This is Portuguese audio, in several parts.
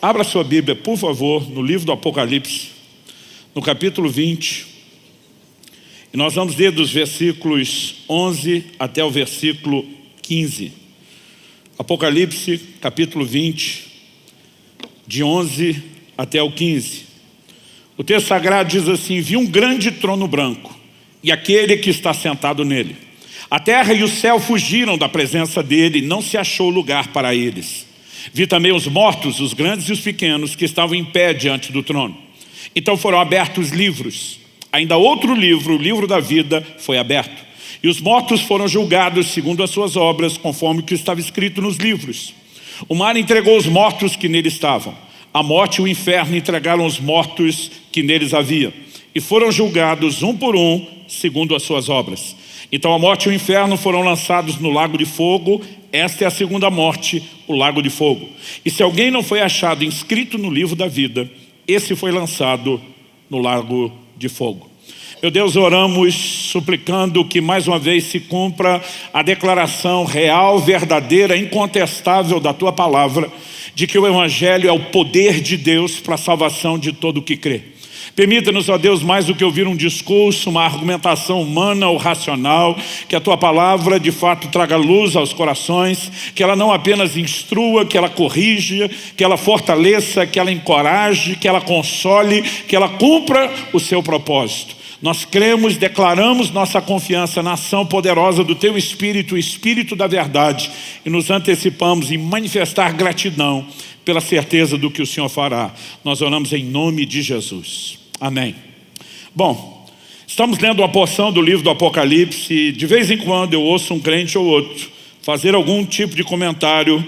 Abra sua Bíblia, por favor, no livro do Apocalipse, no capítulo 20. E nós vamos ler dos versículos 11 até o versículo 15. Apocalipse, capítulo 20, de 11 até o 15. O texto sagrado diz assim: vi um grande trono branco, e aquele que está sentado nele. A terra e o céu fugiram da presença dele, e não se achou lugar para eles. Vi também os mortos, os grandes e os pequenos, que estavam em pé diante do trono. Então foram abertos livros. Ainda outro livro, o livro da vida, foi aberto. E os mortos foram julgados segundo as suas obras, conforme o que estava escrito nos livros. O mar entregou os mortos que nele estavam. A morte e o inferno entregaram os mortos que neles havia. E foram julgados um por um, segundo as suas obras. Então a morte e o inferno foram lançados no lago de fogo. Esta é a segunda morte, o lago de fogo. E se alguém não foi achado inscrito no livro da vida, esse foi lançado no lago de fogo. Meu Deus, oramos suplicando que mais uma vez se cumpra a declaração real, verdadeira, incontestável da Tua palavra, de que o Evangelho é o poder de Deus para a salvação de todo o que crê. Permita-nos, ó Deus, mais do que ouvir um discurso, uma argumentação humana ou racional, que a Tua palavra de fato traga luz aos corações, que ela não apenas instrua, que ela corrija, que ela fortaleça, que ela encoraje, que ela console, que ela cumpra o seu propósito. Nós cremos, declaramos nossa confiança na ação poderosa do Teu Espírito, o Espírito da verdade, e nos antecipamos em manifestar gratidão pela certeza do que o Senhor fará. Nós oramos em nome de Jesus. Amém. Bom, estamos lendo uma porção do livro do Apocalipse e de vez em quando eu ouço um crente ou outro fazer algum tipo de comentário,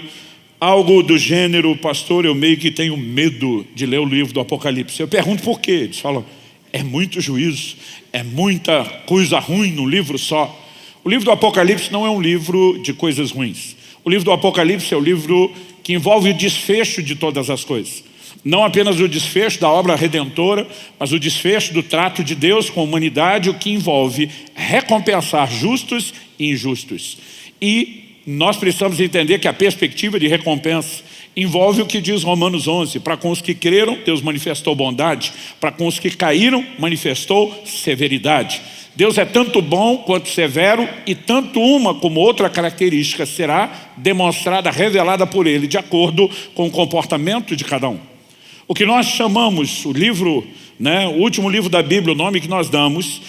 algo do gênero: pastor, eu meio que tenho medo de ler o livro do Apocalipse. Eu pergunto por quê. Eles falam: é muito juízo, é muita coisa ruim num livro só. O livro do Apocalipse não é um livro de coisas ruins. O livro do Apocalipse é o livro que envolve o desfecho de todas as coisas. Não apenas o desfecho da obra redentora, mas o desfecho do trato de Deus com a humanidade, o que envolve recompensar justos e injustos. E nós precisamos entender que a perspectiva de recompensa envolve o que diz Romanos 11. Para com os que creram, Deus manifestou bondade. Para com os que caíram, manifestou severidade. Deus é tanto bom quanto severo, e tanto uma como outra característica será demonstrada, revelada por Ele, de acordo com o comportamento de cada um. O que nós chamamos, o livro, o último livro da Bíblia, o nome que nós damos,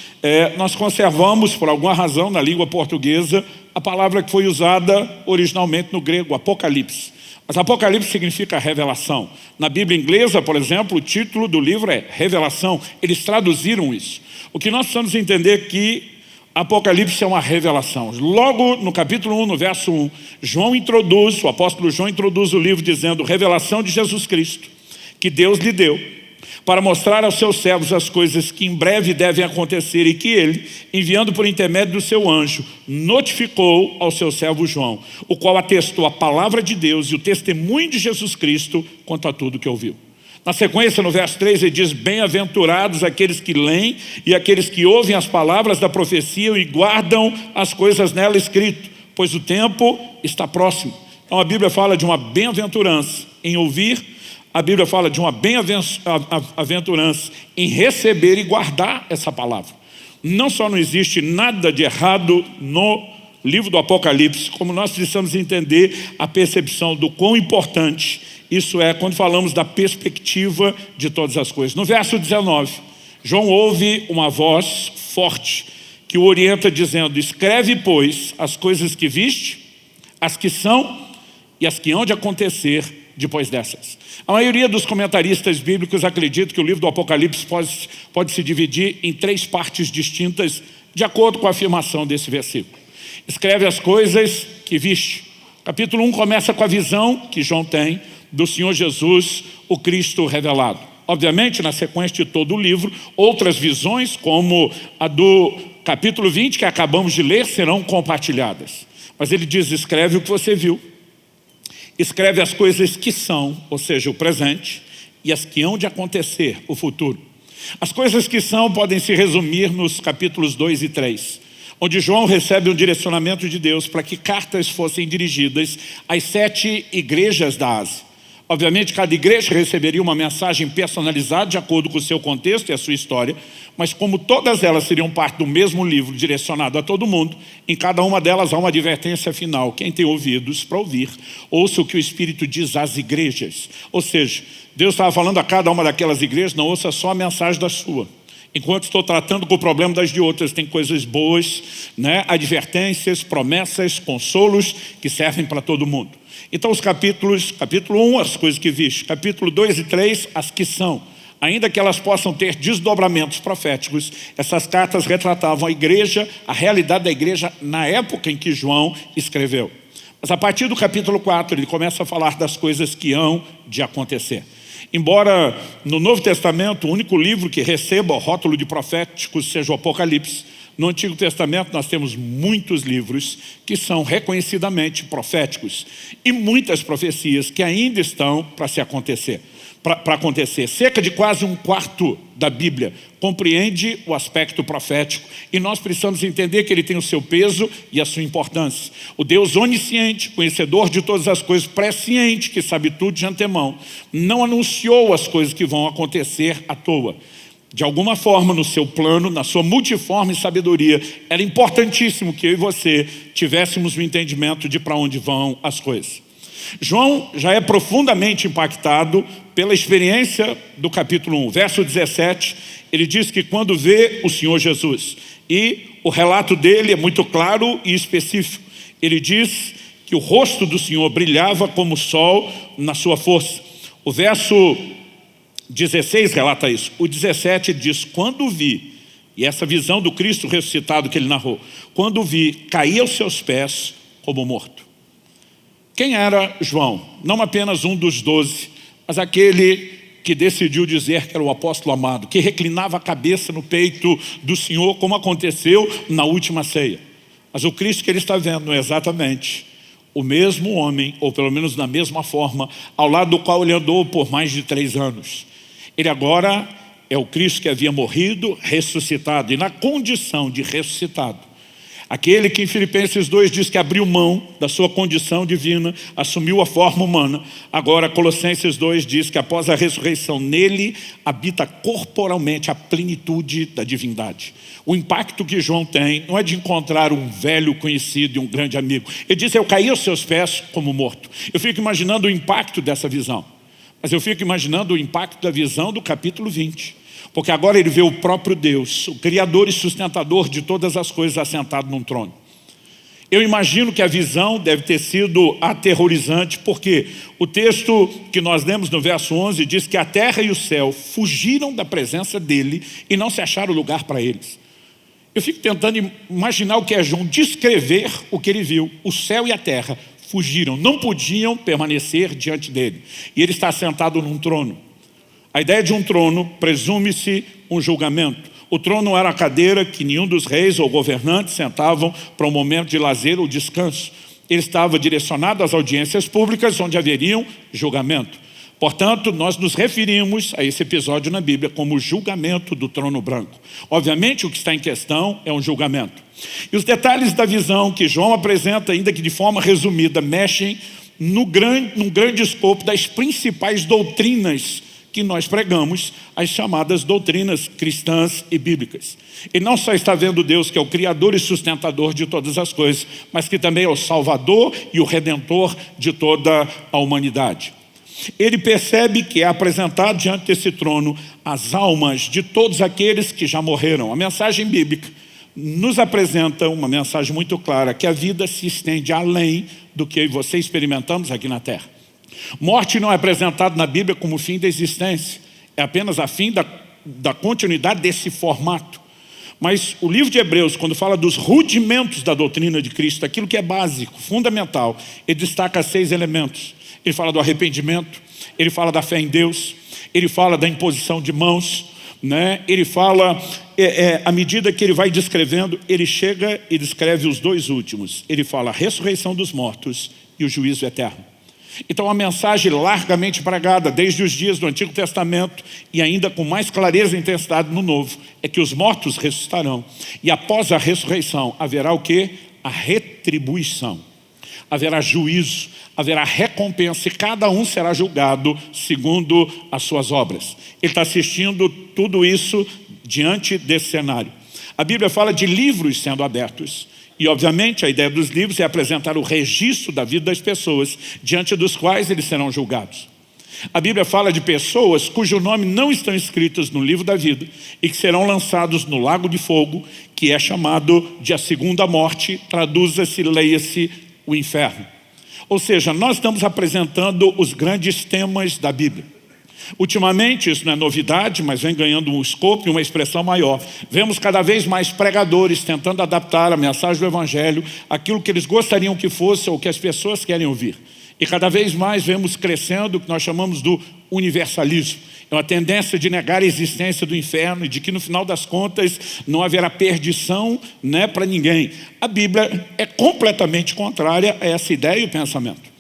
nós conservamos, por alguma razão, na língua portuguesa, a palavra que foi usada originalmente no grego, Apocalipse. Mas Apocalipse significa revelação. Na Bíblia inglesa, por exemplo, o título do livro é Revelação. Eles traduziram isso. O que nós precisamos entender é que Apocalipse é uma revelação. Logo no capítulo 1, no verso 1, o apóstolo João introduz o livro dizendo: revelação de Jesus Cristo, que Deus lhe deu, para mostrar aos seus servos as coisas que em breve devem acontecer, e que ele, enviando por intermédio do seu anjo, notificou ao seu servo João, o qual atestou a palavra de Deus e o testemunho de Jesus Cristo quanto a tudo que ouviu. Na sequência, no verso 3, ele diz: bem-aventurados aqueles que leem e aqueles que ouvem as palavras da profecia e guardam as coisas nela escritas, pois o tempo está próximo. Então a Bíblia fala de uma bem-aventurança em ouvir. A Bíblia fala de uma bem-aventurança em receber e guardar essa palavra. Não só não existe nada de errado no livro do Apocalipse, como nós precisamos entender a percepção do quão importante isso é quando falamos da perspectiva de todas as coisas. No verso 19, João ouve uma voz forte que o orienta dizendo: escreve, pois, as coisas que viste, as que são e as que hão de acontecer depois dessas. A maioria dos comentaristas bíblicos acredita que o livro do Apocalipse pode se dividir em 3 partes distintas, de acordo com a afirmação desse versículo. Escreve as coisas que viste. Capítulo 1 começa com a visão que João tem do Senhor Jesus, o Cristo revelado. Obviamente, na sequência de todo o livro, outras visões, como a do capítulo 20, que acabamos de ler, serão compartilhadas. Mas ele diz: escreve o que você viu. Escreve as coisas que são, ou seja, o presente, e as que hão de acontecer, o futuro. As coisas que são podem se resumir nos capítulos 2 e 3, onde João recebe um direcionamento de Deus para que cartas fossem dirigidas às 7 igrejas da Ásia. Obviamente, cada igreja receberia uma mensagem personalizada de acordo com o seu contexto e a sua história, mas como todas elas seriam parte do mesmo livro direcionado a todo mundo, em cada uma delas há uma advertência final. Quem tem ouvidos para ouvir, ouça o que o Espírito diz às igrejas. Ou seja, Deus estava falando a cada uma daquelas igrejas, não ouça só a mensagem da sua. Enquanto estou tratando com o problema das de outras, tem coisas boas, né? Advertências, promessas, consolos que servem para todo mundo. Então os capítulo 1, as coisas que viste, capítulo 2 e 3, as que são. Ainda que elas possam ter desdobramentos proféticos, essas cartas retratavam a igreja, a realidade da igreja na época em que João escreveu. Mas a partir do capítulo 4, ele começa a falar das coisas que hão de acontecer. Embora no Novo Testamento o único livro que receba o rótulo de proféticos seja o Apocalipse, no Antigo Testamento nós temos muitos livros que são reconhecidamente proféticos e muitas profecias que ainda estão para acontecer. Cerca de quase um quarto da Bíblia compreende o aspecto profético e nós precisamos entender que ele tem o seu peso e a sua importância. O Deus onisciente, conhecedor de todas as coisas, presciente, que sabe tudo de antemão, não anunciou as coisas que vão acontecer à toa. De alguma forma, no seu plano, na sua multiforme sabedoria, era importantíssimo que eu e você tivéssemos o entendimento de para onde vão as coisas. João já é profundamente impactado pela experiência do capítulo 1. Verso 17, ele diz que quando vê o Senhor Jesus, e o relato dele é muito claro e específico, ele diz que o rosto do Senhor brilhava como o sol na sua força. O verso 16 relata isso. O 17 diz, quando vi, e essa visão do Cristo ressuscitado que ele narrou, quando vi, caí aos seus pés como morto. Quem era João? Não apenas um dos 12, mas aquele que decidiu dizer que era o apóstolo amado, que reclinava a cabeça no peito do Senhor, como aconteceu na última ceia. Mas o Cristo que ele está vendo é exatamente o mesmo homem, ou pelo menos na mesma forma, ao lado do qual ele andou por mais de 3 anos. Ele agora é o Cristo que havia morrido, ressuscitado, e na condição de ressuscitado. Aquele que em Filipenses 2 diz que abriu mão da sua condição divina, assumiu a forma humana. Agora Colossenses 2 diz que após a ressurreição nele habita corporalmente a plenitude da divindade. O impacto que João tem não é de encontrar um velho conhecido e um grande amigo. Ele diz, eu caí aos seus pés como morto. Eu fico imaginando o impacto dessa visão. Mas eu fico imaginando o impacto da visão do capítulo 20. Porque agora ele vê o próprio Deus, o Criador e sustentador de todas as coisas, assentado num trono. Eu imagino que a visão deve ter sido aterrorizante, porque o texto que nós lemos no verso 11 diz que a terra e o céu fugiram da presença dele e não se acharam lugar para eles. Eu fico tentando imaginar o que é João descrever o que ele viu. O céu e a terra fugiram, não podiam permanecer diante dele. E ele está sentado num trono. A ideia de um trono presume-se um julgamento. O trono era a cadeira que nenhum dos reis ou governantes sentavam para um momento de lazer ou descanso. Ele estava direcionado às audiências públicas onde haveriam julgamento. Portanto, nós nos referimos a esse episódio na Bíblia como o julgamento do trono branco. Obviamente, o que está em questão é um julgamento. E os detalhes da visão que João apresenta, ainda que de forma resumida, mexem num grande escopo das principais doutrinas que nós pregamos, as chamadas doutrinas cristãs e bíblicas. Ele não só está vendo Deus que é o Criador e sustentador de todas as coisas, mas que também é o Salvador e o Redentor de toda a humanidade. Ele percebe que é apresentado diante desse trono as almas de todos aqueles que já morreram. A mensagem bíblica nos apresenta uma mensagem muito clara, que a vida se estende além do que eu e você experimentamos aqui na terra. Morte não é apresentada na Bíblia como fim da existência, é apenas a fim da continuidade desse formato. Mas o livro de Hebreus, quando fala dos rudimentos da doutrina de Cristo, aquilo que é básico, fundamental, ele destaca 6 elementos. Ele fala do arrependimento, ele fala da fé em Deus, ele fala da imposição de mãos, né? Ele fala, à medida que ele vai descrevendo, ele chega e descreve os 2 últimos. Ele fala a ressurreição dos mortos e o juízo eterno. Então a mensagem largamente pregada desde os dias do Antigo Testamento e ainda com mais clareza e intensidade no Novo, é que os mortos ressuscitarão. E após a ressurreição haverá o quê? A retribuição. haverá juízo, haverá recompensa e cada um será julgado segundo as suas obras. Ele está assistindo tudo isso diante desse cenário. A Bíblia fala de livros sendo abertos. E, obviamente, a ideia dos livros é apresentar o registro da vida das pessoas diante dos quais eles serão julgados. A Bíblia fala de pessoas cujo nome não estão escritos no livro da vida e que serão lançados no lago de fogo, que é chamado de a segunda morte, traduza-se, leia-se, o inferno. Ou seja, nós estamos apresentando os grandes temas da Bíblia. Ultimamente, isso não é novidade, mas vem ganhando um escopo e uma expressão maior. Vemos cada vez mais pregadores tentando adaptar a mensagem do Evangelho àquilo que eles gostariam que fosse ou que as pessoas querem ouvir. E cada vez mais vemos crescendo o que nós chamamos do universalismo. É uma tendência de negar a existência do inferno e de que no final das contas não haverá perdição, né, para ninguém. A Bíblia é completamente contrária a essa ideia e o pensamento.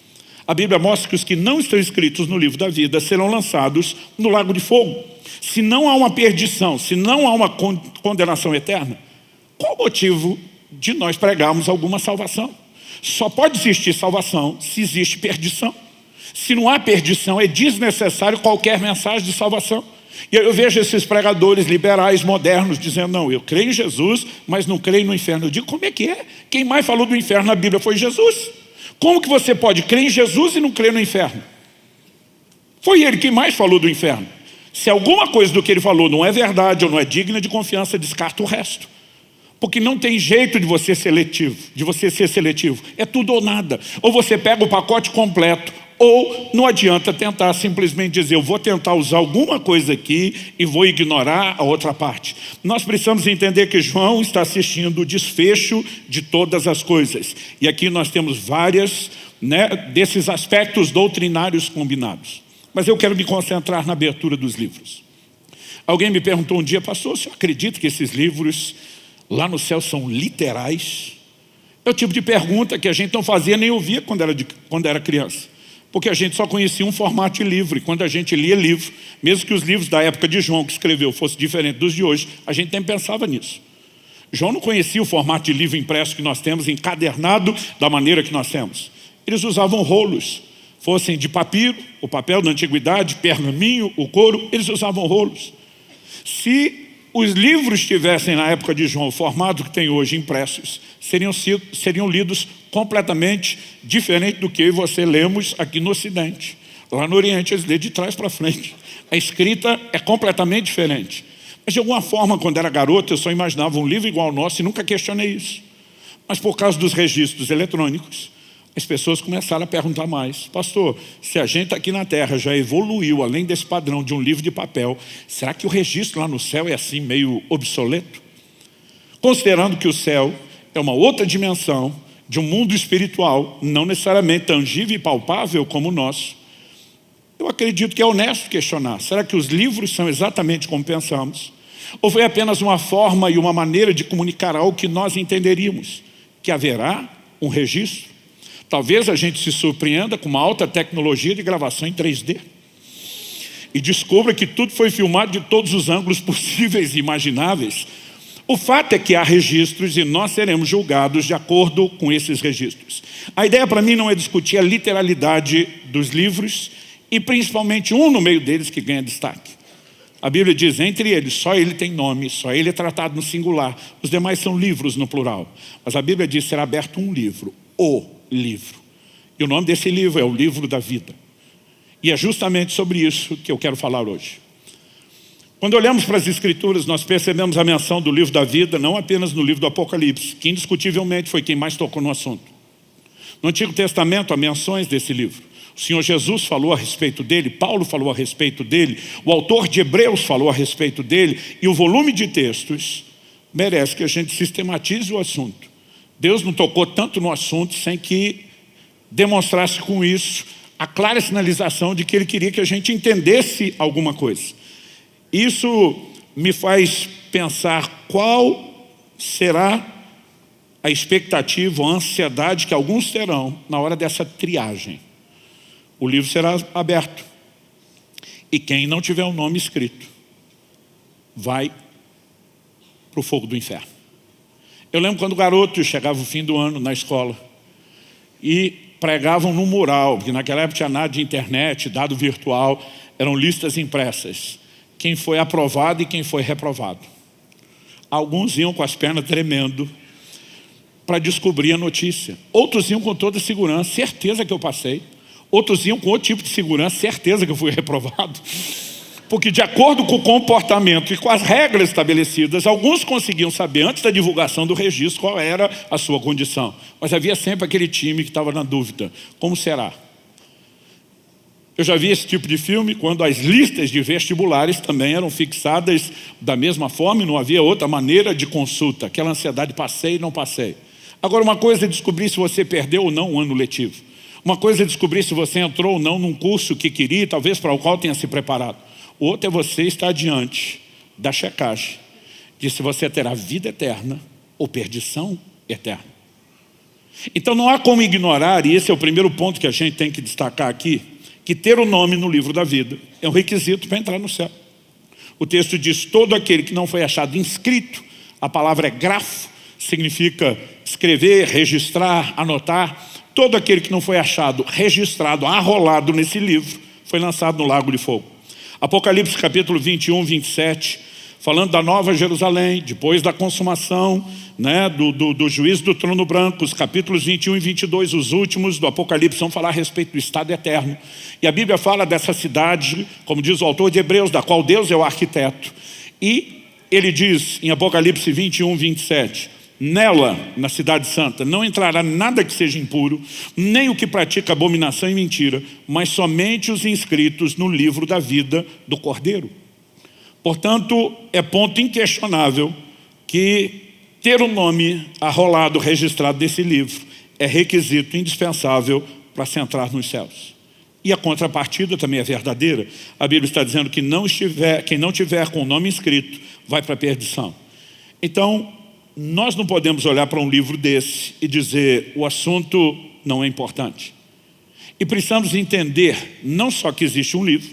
A Bíblia mostra que os que não estão escritos no livro da vida serão lançados no lago de fogo. Se não há uma perdição, se não há uma condenação eterna, qual o motivo de nós pregarmos alguma salvação? Só pode existir salvação se existe perdição. Se não há perdição, é desnecessário qualquer mensagem de salvação. E eu vejo esses pregadores liberais modernos dizendo, não, eu creio em Jesus, mas não creio no inferno. Eu digo, como é que é? Quem mais falou do inferno na Bíblia foi Jesus. Como que você pode crer em Jesus e não crer no inferno? Foi ele quem mais falou do inferno. Se alguma coisa do que ele falou não é verdade ou não é digna de confiança, descarta o resto. Porque não tem jeito de você ser seletivo. É tudo ou nada. Ou você pega o pacote completo, ou não adianta tentar simplesmente dizer, eu vou tentar usar alguma coisa aqui e vou ignorar a outra parte. Nós precisamos entender que João está assistindo o desfecho de todas as coisas. E aqui nós temos várias, né, desses aspectos doutrinários combinados. Mas eu quero me concentrar na abertura dos livros. Alguém me perguntou um dia, pastor, você acredita que esses livros lá no céu são literais? É o tipo de pergunta que a gente não fazia nem ouvia quando era criança. Porque a gente só conhecia um formato de livro. E quando a gente lia livro, mesmo que os livros da época de João que escreveu fossem diferentes dos de hoje, a gente nem pensava nisso. João não conhecia o formato de livro impresso que nós temos, encadernado da maneira que nós temos. Eles usavam rolos, fossem de papiro, o papel da antiguidade, pergaminho, o couro, eles usavam rolos. Se os livros tivessem na época de João o formato que tem hoje impressos, seriam lidos completamente diferente do que eu e você lemos aqui no Ocidente. Lá no Oriente eles lêem de trás para frente. A escrita é completamente diferente. Mas de alguma forma, quando era garoto, eu só imaginava um livro igual ao nosso e nunca questionei isso. Mas por causa dos registros eletrônicos, as pessoas começaram a perguntar mais. Pastor, se a gente aqui na Terra já evoluiu além desse padrão de um livro de papel, será que o registro lá no céu é assim meio obsoleto? Considerando que o céu é uma outra dimensão de um mundo espiritual, não necessariamente tangível e palpável como o nosso, eu acredito que é honesto questionar. Será que os livros são exatamente como pensamos? Ou foi apenas uma forma e uma maneira de comunicar algo que nós entenderíamos? Que haverá um registro? Talvez a gente se surpreenda com uma alta tecnologia de gravação em 3D e descubra que tudo foi filmado de todos os ângulos possíveis e imagináveis. O fato é que há registros e nós seremos julgados de acordo com esses registros. A ideia para mim não é discutir a literalidade dos livros e principalmente um no meio deles que ganha destaque. A Bíblia diz, entre eles, só ele tem nome, só ele é tratado no singular. Os demais são livros no plural. Mas a Bíblia diz, será aberto um livro, o livro. E o nome desse livro é o livro da vida. E é justamente sobre isso que eu quero falar hoje. Quando olhamos para as Escrituras, nós percebemos a menção do livro da vida, não apenas no livro do Apocalipse, que indiscutivelmente foi quem mais tocou no assunto. No Antigo Testamento há menções desse livro. O Senhor Jesus falou a respeito dele, Paulo falou a respeito dele, o autor de Hebreus falou a respeito dele, e o volume de textos merece que a gente sistematize o assunto. Deus não tocou tanto no assunto sem que demonstrasse com isso a clara sinalização de que Ele queria que a gente entendesse alguma coisa. Isso me faz pensar qual será a expectativa, a ansiedade que alguns terão na hora dessa triagem. O livro será aberto. E quem não tiver o nome escrito vai para o fogo do inferno. Eu lembro quando garoto, chegava o fim do ano na escola. e pregavam no mural, porque naquela época tinha nada de internet, dado virtual, eram listas impressas. Quem foi aprovado e quem foi reprovado. Alguns iam com as pernas tremendo para descobrir a notícia. Outros iam com toda segurança, certeza que eu passei. Outros iam com outro tipo de segurança, certeza que eu fui reprovado. Porque de acordo com o comportamento e com as regras estabelecidas, alguns conseguiam saber antes da divulgação do registro qual era a sua condição. Mas havia sempre aquele time que estava na dúvida. Como será? Eu já vi esse tipo de filme quando as listas de vestibulares também eram fixadas da mesma forma e não havia outra maneira de consulta. Aquela ansiedade, passei, não passei. Agora, uma coisa é descobrir se você perdeu ou não um ano letivo. Uma coisa é descobrir se você entrou ou não num curso que queria, talvez para o qual tenha se preparado. O outro é você estar diante da checagem de se você terá vida eterna ou perdição eterna. Então não há como ignorar, e esse é o primeiro ponto que a gente tem que destacar aqui, que ter o nome no livro da vida é um requisito para entrar no céu. O texto diz, todo aquele que não foi achado inscrito, a palavra é grafo, significa escrever, registrar, anotar. Todo aquele que não foi achado, registrado, arrolado nesse livro, foi lançado no lago de fogo. Apocalipse capítulo 21, 27, falando da nova Jerusalém, depois da consumação do juízo do trono branco, os capítulos 21 e 22, os últimos do Apocalipse, vão falar a respeito do estado eterno. E a Bíblia fala dessa cidade, como diz o autor de Hebreus, da qual Deus é o arquiteto. E ele diz em Apocalipse 21, 27, nela, na cidade santa, não entrará nada que seja impuro, nem o que pratica abominação e mentira, mas somente os inscritos no livro da vida do Cordeiro. Portanto, é ponto inquestionável que ter o nome arrolado, registrado desse livro, é requisito indispensável para se entrar nos céus. E a contrapartida também é verdadeira. A Bíblia está dizendo que quem não tiver com o nome inscrito vai para a perdição. Então, nós não podemos olhar para um livro desse e dizer o assunto não é importante. E precisamos entender não só que existe um livro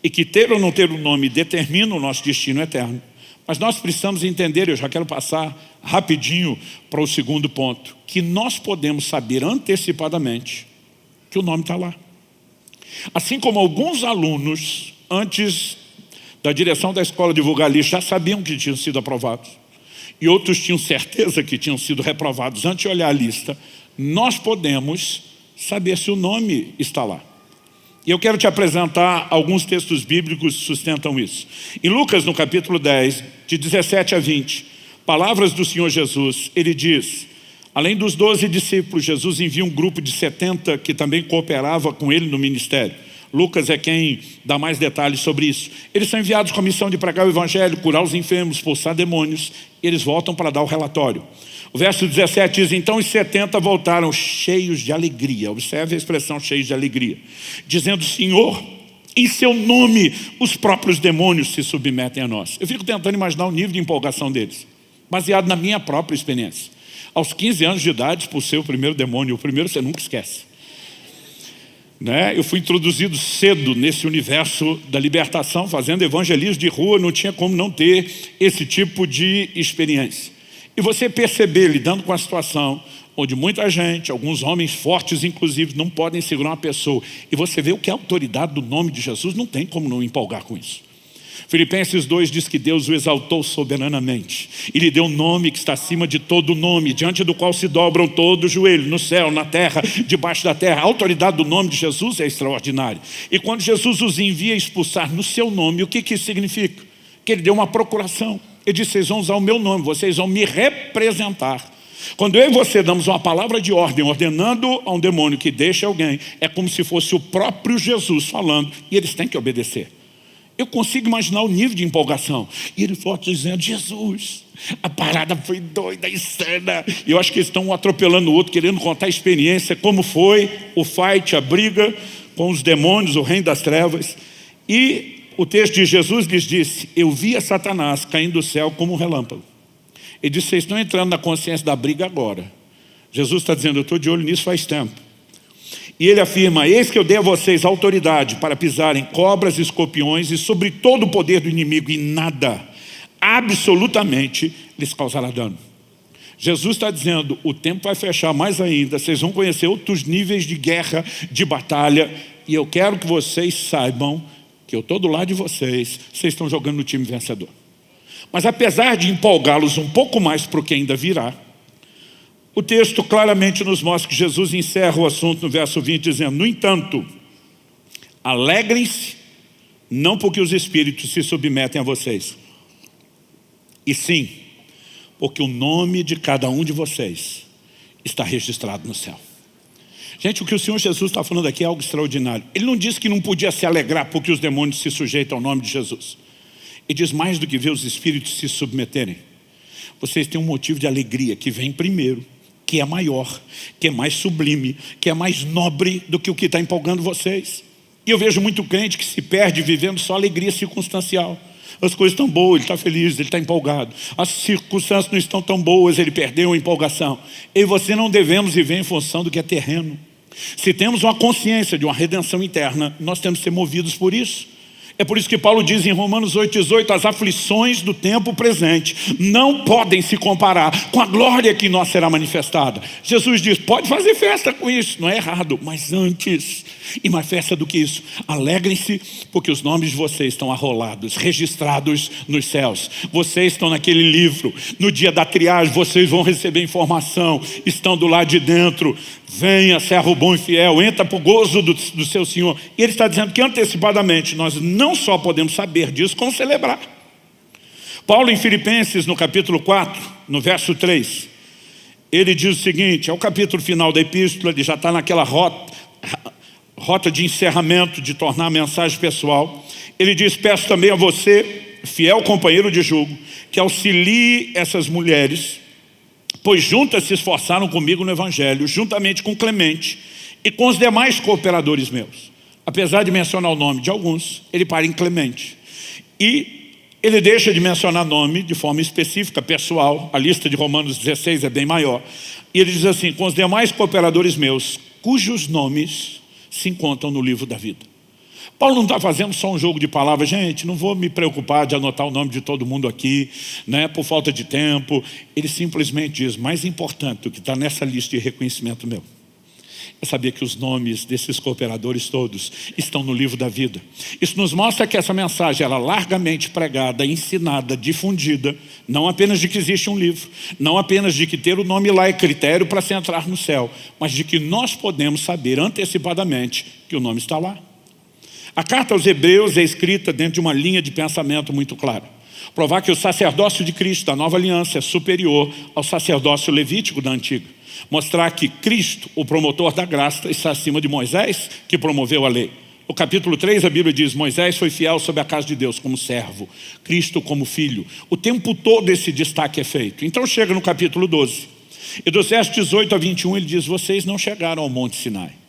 e que ter ou não ter o nome determina o nosso destino eterno, mas nós precisamos entender, eu já quero passar rapidinho para o segundo ponto, que nós podemos saber antecipadamente que o nome está lá. Assim como alguns alunos, antes da direção da escola divulgar a lista, já sabiam que tinham sido aprovados. E outros tinham certeza que tinham sido reprovados antes de olhar a lista, nós podemos saber se o nome está lá. E eu quero te apresentar alguns textos bíblicos que sustentam isso. Em Lucas, no capítulo 10, de 17 a 20, palavras do Senhor Jesus, ele diz, além dos 12 discípulos, Jesus envia um grupo de 70 que também cooperava com ele no ministério. Lucas é quem dá mais detalhes sobre isso. Eles são enviados com a missão de pregar o evangelho, curar os enfermos, expulsar demônios. Eles voltam para dar o relatório. O verso 17 diz, então os 70 voltaram cheios de alegria. Observe a expressão cheios de alegria. Dizendo, Senhor, em seu nome os próprios demônios se submetem a nós. Eu fico tentando imaginar o nível de empolgação deles, baseado na minha própria experiência. Aos 15 anos de idade, expulsei o primeiro demônio. O primeiro você nunca esquece. Eu fui introduzido cedo nesse universo da libertação, fazendo evangelismo de rua, não tinha como não ter esse tipo de experiência. E você perceber, lidando com a situação, onde muita gente, alguns homens fortes inclusive, não podem segurar uma pessoa, e você vê o que é a autoridade do nome de Jesus, não tem como não empolgar com isso. Filipenses 2 diz que Deus o exaltou soberanamente e lhe deu um nome que está acima de todo nome, diante do qual se dobram todo o joelho, no céu, na terra, debaixo da terra. A autoridade do nome de Jesus é extraordinária. E quando Jesus os envia a expulsar no seu nome, o que isso significa? Que ele deu uma procuração. Ele disse, vocês vão usar o meu nome, vocês vão me representar. Quando eu e você damos uma palavra de ordem, ordenando a um demônio que deixe alguém, é como se fosse o próprio Jesus falando, e eles têm que obedecer. Eu consigo imaginar o nível de empolgação. E ele forte dizendo, Jesus, a parada foi doida, insana. E eu acho que eles estão um atropelando o outro, querendo contar a experiência, como foi o fight, a briga com os demônios, o reino das trevas. E o texto de Jesus lhes disse, eu via Satanás caindo do céu como um relâmpago. Ele disse, vocês estão entrando na consciência da briga agora. Jesus está dizendo, eu estou de olho nisso faz tempo. E ele afirma, eis que eu dei a vocês autoridade para pisarem cobras e escorpiões e sobre todo o poder do inimigo, e nada, absolutamente, lhes causará dano. Jesus está dizendo, o tempo vai fechar mais ainda, vocês vão conhecer outros níveis de guerra, de batalha, e eu quero que vocês saibam que eu estou do lado de vocês, vocês estão jogando no time vencedor. Mas apesar de empolgá-los um pouco mais para o que ainda virá, o texto claramente nos mostra que Jesus encerra o assunto no verso 20, dizendo, no entanto, alegrem-se, não porque os espíritos se submetem a vocês, e sim, porque o nome de cada um de vocês está registrado no céu. Gente, o que o Senhor Jesus está falando aqui é algo extraordinário. Ele não disse que não podia se alegrar porque os demônios se sujeitam ao nome de Jesus. Ele diz mais do que ver os espíritos se submeterem. Vocês têm um motivo de alegria que vem primeiro, que é maior, que é mais sublime, que é mais nobre do que o que está empolgando vocês. E eu vejo muito crente que se perde vivendo só alegria circunstancial. As coisas estão boas, ele está feliz, ele está empolgado. As circunstâncias não estão tão boas, ele perdeu a empolgação. Eu e você não devemos viver em função do que é terreno. Se temos uma consciência de uma redenção interna, nós temos que ser movidos por isso. É por isso que Paulo diz em Romanos 8,18, as aflições do tempo presente não podem se comparar com a glória que em nós será manifestada. Jesus diz, pode fazer festa com isso, não é errado, mas antes, e mais festa do que isso, alegrem-se porque os nomes de vocês estão arrolados, registrados nos céus. Vocês estão naquele livro, no dia da triagem vocês vão receber informação, estão do lado de dentro. Venha, servo bom e fiel, entra para o gozo do seu Senhor. E ele está dizendo que antecipadamente nós não só podemos saber disso, como celebrar. Paulo em Filipenses, no capítulo 4, no verso 3, ele diz o seguinte, é o capítulo final da epístola, ele já está naquela rota de encerramento, de tornar a mensagem pessoal. Ele diz, peço também a você, fiel companheiro de jugo, que auxilie essas mulheres, pois juntas se esforçaram comigo no Evangelho, juntamente com Clemente e com os demais cooperadores meus. Apesar de mencionar o nome de alguns, ele para em Clemente. E ele deixa de mencionar nome de forma específica, pessoal. A lista de Romanos 16 é bem maior. E ele diz assim, com os demais cooperadores meus, cujos nomes se encontram no livro da vida. Paulo não está fazendo só um jogo de palavras, gente, não vou me preocupar de anotar o nome de todo mundo aqui, né, por falta de tempo. Ele simplesmente diz, mais importante do que está nessa lista de reconhecimento meu, é saber que os nomes desses cooperadores todos estão no livro da vida. Isso nos mostra que essa mensagem ela é largamente pregada, ensinada, difundida, não apenas de que existe um livro, não apenas de que ter o nome lá é critério para se entrar no céu, mas de que nós podemos saber antecipadamente que o nome está lá. A carta aos Hebreus é escrita dentro de uma linha de pensamento muito clara. Provar que o sacerdócio de Cristo da nova aliança é superior ao sacerdócio levítico da antiga. Mostrar que Cristo, o promotor da graça, está acima de Moisés, que promoveu a lei. No capítulo 3 a Bíblia diz, Moisés foi fiel sobre a casa de Deus como servo, Cristo como filho. O tempo todo esse destaque é feito. Então chega no capítulo 12. E dos versos 18 a 21 ele diz, vocês não chegaram ao Monte Sinai.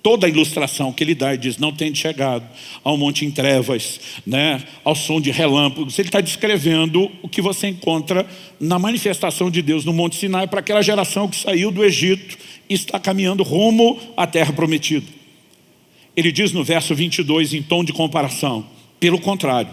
Toda a ilustração que ele dá, ele diz, não tem chegado ao monte em trevas, né, ao som de relâmpagos. Ele está descrevendo o que você encontra na manifestação de Deus no Monte Sinai para aquela geração que saiu do Egito e está caminhando rumo à terra prometida. Ele diz no verso 22, em tom de comparação, pelo contrário,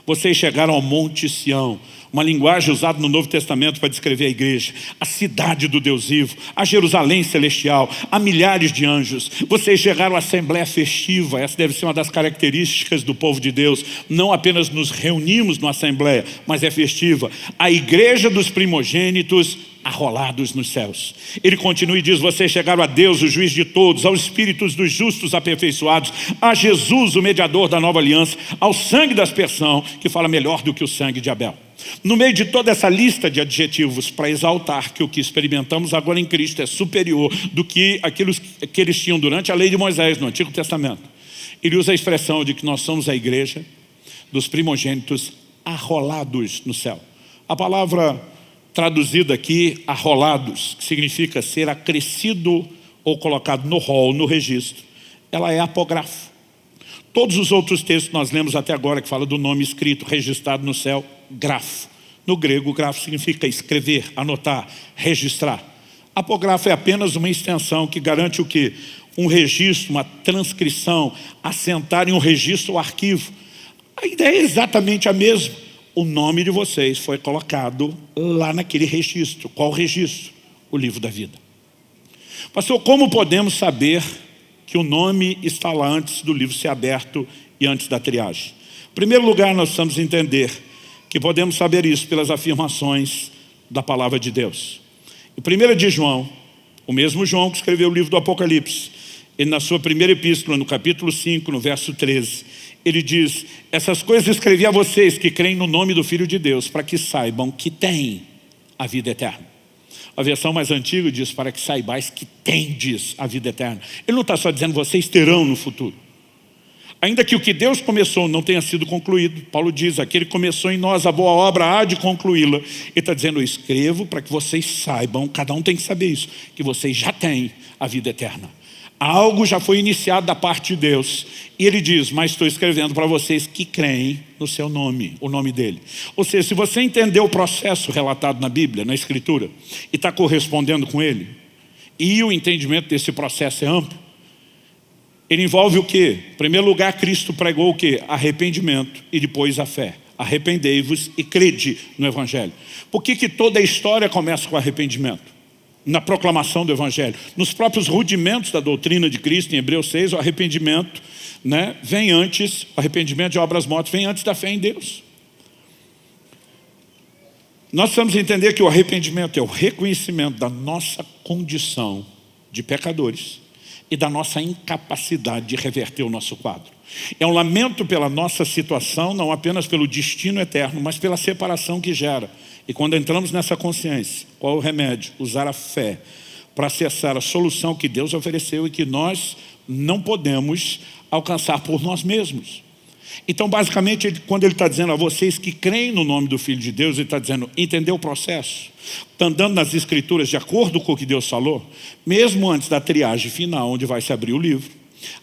vocês chegaram ao Monte Sião, uma linguagem usada no Novo Testamento para descrever a igreja, a cidade do Deus vivo, a Jerusalém celestial, a milhares de anjos. Vocês chegaram à assembleia festiva, essa deve ser uma das características do povo de Deus. Não apenas nos reunimos numa assembleia, mas é festiva. A igreja dos primogênitos arrolados nos céus. Ele continua e diz, vocês chegaram a Deus, o juiz de todos, aos espíritos dos justos aperfeiçoados, a Jesus, o mediador da nova aliança, ao sangue da aspersão, que fala melhor do que o sangue de Abel. No meio de toda essa lista de adjetivos para exaltar que o que experimentamos agora em Cristo é superior do que aquilo que eles tinham durante a lei de Moisés no Antigo Testamento, ele usa a expressão de que nós somos a igreja dos primogênitos arrolados no céu. A palavra traduzida aqui, arrolados, que significa ser acrescido ou colocado no rol, no registro, ela é apógrafo. Todos os outros textos que nós lemos até agora, que fala do nome escrito, registrado no céu, grafo. No grego, grafo significa escrever, anotar, registrar. Apógrafo é apenas uma extensão que garante o quê? Um registro, uma transcrição, assentar em um registro ou arquivo. A ideia é exatamente a mesma. o nome de vocês foi colocado lá naquele registro. Qual registro? O livro da vida. Pastor, como podemos saber que o nome está lá antes do livro ser aberto e antes da triagem? Em primeiro lugar, nós precisamos entender que podemos saber isso pelas afirmações da palavra de Deus. Em 1 de João, o mesmo João que escreveu o livro do Apocalipse, ele na sua primeira epístola, no capítulo 5, no verso 13, ele diz: essas coisas escrevi a vocês que creem no nome do Filho de Deus, para que saibam que têm a vida eterna. A versão mais antiga diz: para que saibais que tendes a vida eterna. Ele não está só dizendo vocês terão no futuro. Ainda que o que Deus começou não tenha sido concluído, Paulo diz: aquele que começou em nós a boa obra há de concluí-la. Ele está dizendo: eu escrevo para que vocês saibam, cada um tem que saber isso, que vocês já têm a vida eterna. Algo já foi iniciado da parte de Deus. E ele diz: mas estou escrevendo para vocês que creem no seu nome, o nome dele. Ou seja, se você entender o processo relatado na Bíblia, na Escritura, e está correspondendo com ele, e o entendimento desse processo é amplo, ele envolve o quê? Em primeiro lugar, Cristo pregou o quê? Arrependimento e depois a fé. Arrependei-vos e crede no Evangelho. Por que toda a história começa com arrependimento? Na proclamação do Evangelho. Nos próprios rudimentos da doutrina de Cristo, em Hebreus 6, o arrependimento, vem antes, o arrependimento de obras mortas vem antes da fé em Deus. Nós precisamos entender que o arrependimento é o reconhecimento da nossa condição de pecadores e da nossa incapacidade de reverter o nosso quadro. É um lamento pela nossa situação, não apenas pelo destino eterno, mas pela separação que gera. E quando entramos nessa consciência, qual é o remédio? Usar a fé para acessar a solução que Deus ofereceu e que nós não podemos alcançar por nós mesmos. Então, basicamente, quando ele está dizendo a vocês que creem no nome do Filho de Deus, ele está dizendo: entendeu o processo? Está andando nas Escrituras de acordo com o que Deus falou? Mesmo antes da triagem final, onde vai se abrir o livro,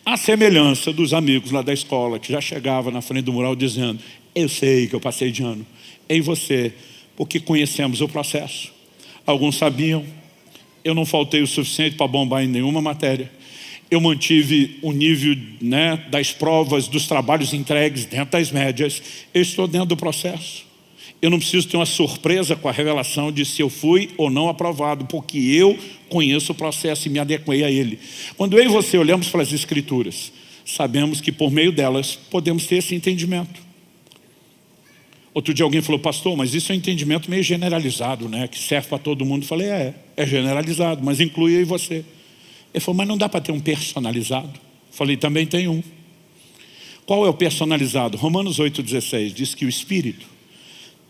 a semelhança dos amigos lá da escola, que já chegava na frente do mural dizendo: eu sei que eu passei de ano. Em você, porque conhecemos o processo. Alguns sabiam, eu não faltei o suficiente para bombar em nenhuma matéria. Eu mantive o nível das provas, dos trabalhos entregues dentro das médias. Eu estou dentro do processo. Eu não preciso ter uma surpresa com a revelação de se eu fui ou não aprovado, porque eu conheço o processo e me adequei a ele. Quando eu e você olhamos para as Escrituras, sabemos que por meio delas podemos ter esse entendimento. Outro dia alguém falou: pastor, mas isso é um entendimento meio generalizado, que serve para todo mundo. Eu falei: é generalizado, mas inclui eu e você. Ele falou: mas não dá para ter um personalizado? Eu falei: também tem um. Qual é o personalizado? Romanos 8,16 diz que o Espírito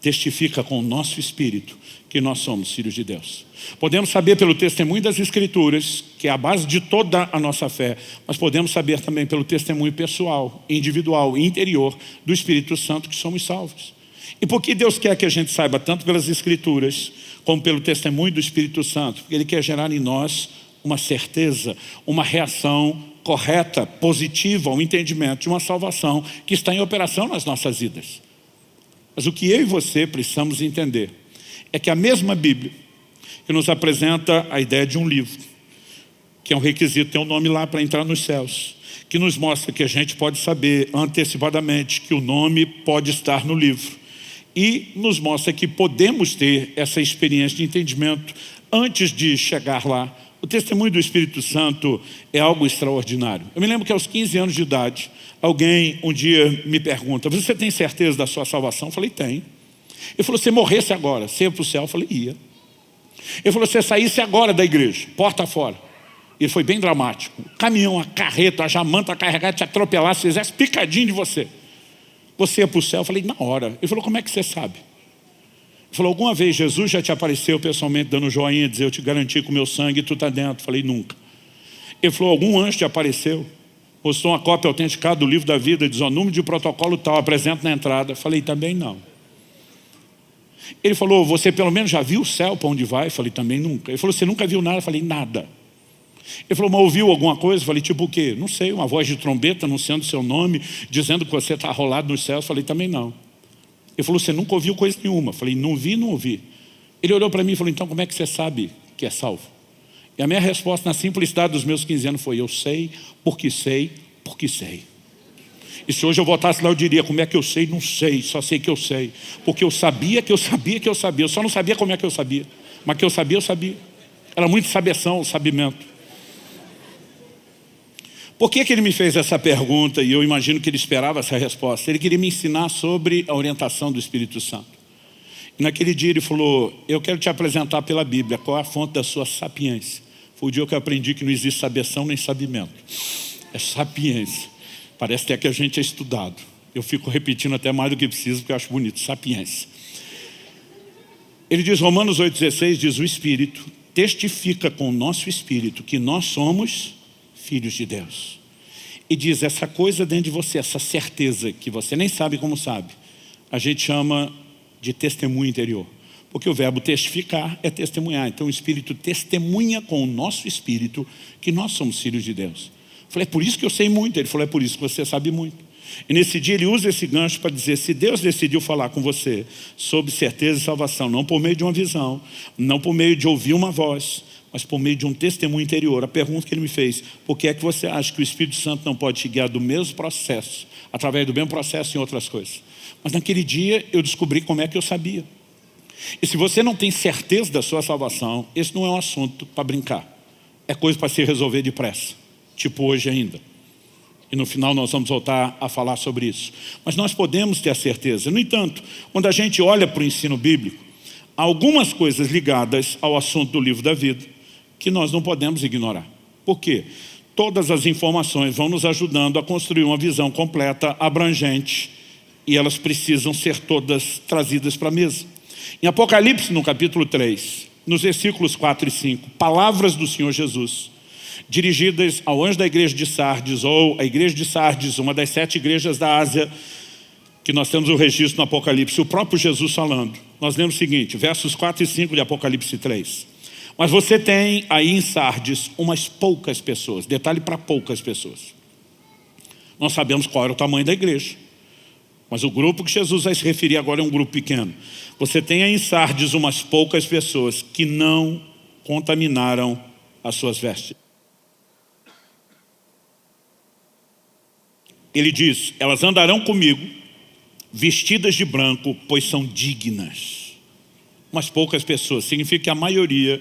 testifica com o nosso espírito que nós somos filhos de Deus. Podemos saber pelo testemunho das Escrituras, que é a base de toda a nossa fé, mas podemos saber também pelo testemunho pessoal, individual e interior do Espírito Santo que somos salvos. E por que Deus quer que a gente saiba tanto pelas Escrituras como pelo testemunho do Espírito Santo? Porque Ele quer gerar em nós uma certeza, uma reação correta, positiva ao entendimento de uma salvação que está em operação nas nossas vidas. Mas o que eu e você precisamos entender é que a mesma Bíblia que nos apresenta a ideia de um livro, que é um requisito, tem um nome lá para entrar nos céus, que nos mostra que a gente pode saber antecipadamente que o nome pode estar no livro, e nos mostra que podemos ter essa experiência de entendimento antes de chegar lá. O testemunho do Espírito Santo é algo extraordinário. Eu me lembro que aos 15 anos de idade, alguém um dia me pergunta: você tem certeza da sua salvação? Eu falei: tenho. Ele falou: se morresse agora, você ia para o céu? Eu falei: ia. Ele falou: se você saísse agora da igreja, porta fora. Ele foi bem dramático. O caminhão, a carreta, a jamanta carregada te atropelasse, fizesse picadinho de você. Você ia para o céu? Eu falei: na hora. Ele falou: como é que você sabe? Ele falou: alguma vez Jesus já te apareceu pessoalmente dando joinha, dizer: eu te garanti com o meu sangue, tu está dentro? Eu falei: nunca. Ele falou: algum anjo te apareceu? Postou uma cópia autenticada do livro da vida, diz: o número de protocolo tal, apresenta na entrada. Eu falei: também não. Ele falou: você pelo menos já viu o céu para onde vai? Eu falei: também nunca. Ele falou: você nunca viu nada? Eu falei: nada. Ele falou: mas ouviu alguma coisa? Eu falei: tipo o quê? Não sei, uma voz de trombeta anunciando seu nome, dizendo que você está rolado nos céus. Eu falei: também não. Ele falou: você nunca ouviu coisa nenhuma? Eu falei: não vi, não ouvi. Ele olhou para mim e falou: então como é que você sabe que é salvo? E a minha resposta, na simplicidade dos meus 15 anos, foi: eu sei, porque sei, porque sei. E se hoje eu voltasse lá, eu diria, como é que eu sei? Não sei, só sei que eu sei. Porque eu sabia que eu sabia que eu sabia. Eu só não sabia como é que eu sabia. Mas que eu sabia, eu sabia. Era muito sabeção, sabimento. Por que ele me fez essa pergunta? E eu imagino que ele esperava essa resposta. Ele queria me ensinar sobre a orientação do Espírito Santo. E naquele dia ele falou, eu quero te apresentar pela Bíblia qual é a fonte da sua sapiência. Foi o dia que eu aprendi que não existe sabeção nem sabimento. É sapiência. Parece até que a gente é estudado. Eu fico repetindo até mais do que preciso, porque eu acho bonito. Sapiência. Ele diz, Romanos 8,16, diz, o Espírito testifica com o nosso Espírito que nós somos filhos de Deus. E diz, essa coisa dentro de você, essa certeza que você nem sabe como sabe, a gente chama de testemunho interior. Porque o verbo testificar é testemunhar. Então o Espírito testemunha com o nosso Espírito que nós somos filhos de Deus. Eu falei, é por isso que eu sei muito. Ele falou, é por isso que você sabe muito. E nesse dia ele usa esse gancho para dizer, se Deus decidiu falar com você sobre certeza e salvação, não por meio de uma visão, não por meio de ouvir uma voz, mas por meio de um testemunho interior. A pergunta que ele me fez, por que é que você acha que o Espírito Santo não pode te guiar do mesmo processo, através do mesmo processo em outras coisas? Mas naquele dia eu descobri como é que eu sabia. E se você não tem certeza da sua salvação, esse não é um assunto para brincar. É coisa para se resolver depressa, tipo hoje ainda. E no final nós vamos voltar a falar sobre isso. Mas nós podemos ter a certeza. No entanto, quando a gente olha para o ensino bíblico, há algumas coisas ligadas ao assunto do livro da vida que nós não podemos ignorar. Por quê? Todas as informações vão nos ajudando a construir uma visão completa, abrangente, e elas precisam ser todas trazidas para a mesa. Em Apocalipse, no capítulo 3, nos versículos 4 e 5, palavras do Senhor Jesus, dirigidas ao anjo da igreja de Sardes, ou a igreja de Sardes, uma das 7 igrejas da Ásia, que nós temos o registro no Apocalipse, o próprio Jesus falando. Nós lemos o seguinte, versos 4 e 5 de Apocalipse 3. Mas você tem aí em Sardes umas poucas pessoas, detalhe para poucas pessoas. Nós sabemos qual era o tamanho da igreja, mas o grupo que Jesus vai se referir agora é um grupo pequeno. Você tem aí em Sardes umas poucas pessoas que não contaminaram as suas vestes. Ele diz, elas andarão comigo, vestidas de branco, pois são dignas. Umas poucas pessoas, significa que a maioria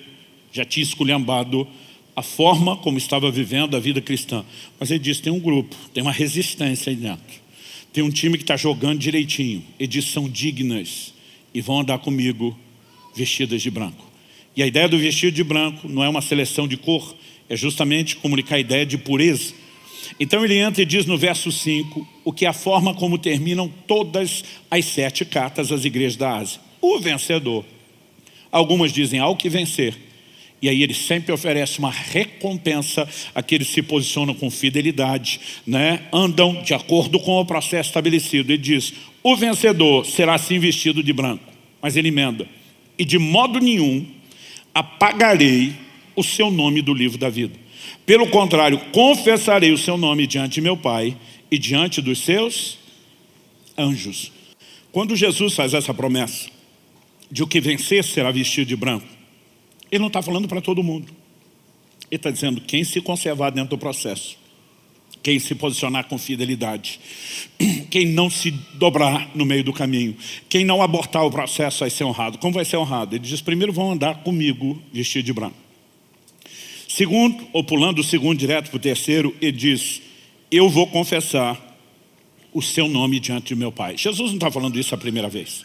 já tinha esculhambado a forma como estava vivendo a vida cristã. Mas ele diz, tem um grupo, tem uma resistência aí dentro. Tem um time que está jogando direitinho. Ele diz, são dignas e vão andar comigo vestidas de branco. E a ideia do vestido de branco não é uma seleção de cor, é justamente comunicar a ideia de pureza. Então ele entra e diz no verso 5, o que é a forma como terminam todas as 7 cartas às igrejas da Ásia. O vencedor. Algumas dizem, ao que vencer. E aí ele sempre oferece uma recompensa àqueles que se posicionam com fidelidade, né? Andam de acordo com o processo estabelecido. Ele diz, o vencedor será assim vestido de branco. Mas ele emenda, e de modo nenhum apagarei o seu nome do livro da vida. Pelo contrário, confessarei o seu nome diante de meu Pai e diante dos seus anjos. Quando Jesus faz essa promessa de o que vencer será vestido de branco, ele não está falando para todo mundo. Ele está dizendo quem se conservar dentro do processo, quem se posicionar com fidelidade, quem não se dobrar no meio do caminho, quem não abortar o processo vai ser honrado. Como vai ser honrado? Ele diz, primeiro vão andar comigo vestido de branco. Segundo, ou pulando o segundo direto para o terceiro, ele diz, eu vou confessar o seu nome diante de meu Pai. Jesus não está falando isso a primeira vez.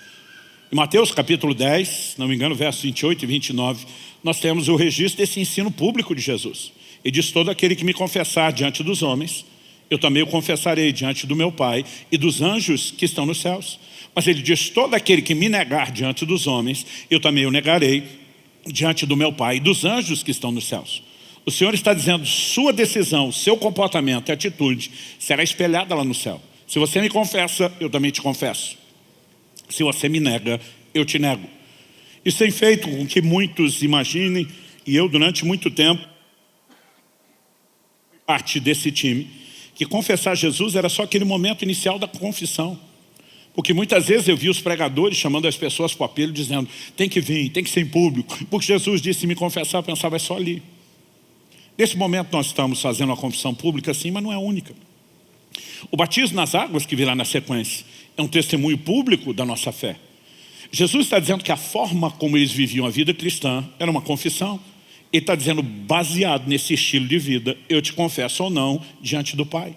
Em Mateus capítulo 10, se não me engano, versos 28 e 29, nós temos o registro desse ensino público de Jesus. Ele diz, todo aquele que me confessar diante dos homens, eu também o confessarei diante do meu Pai e dos anjos que estão nos céus. Mas ele diz, todo aquele que me negar diante dos homens, eu também o negarei diante do meu Pai e dos anjos que estão nos céus. O Senhor está dizendo, sua decisão, seu comportamento e atitude será espelhada lá no céu. Se você me confessa, eu também te confesso. Se você me nega, eu te nego. Isso tem feito com que muitos imaginem, e eu durante muito tempo, parte desse time, que confessar Jesus era só aquele momento inicial da confissão. Porque muitas vezes eu vi os pregadores chamando as pessoas para o apelo, dizendo, tem que vir, tem que ser em público. Porque Jesus disse, me confessar, eu pensava, é só ali. Nesse momento nós estamos fazendo uma confissão pública, sim, mas não é única. O batismo nas águas, que virá na sequência, é um testemunho público da nossa fé. Jesus está dizendo que a forma como eles viviam a vida cristã era uma confissão. Ele está dizendo, baseado nesse estilo de vida, eu te confesso ou não diante do Pai.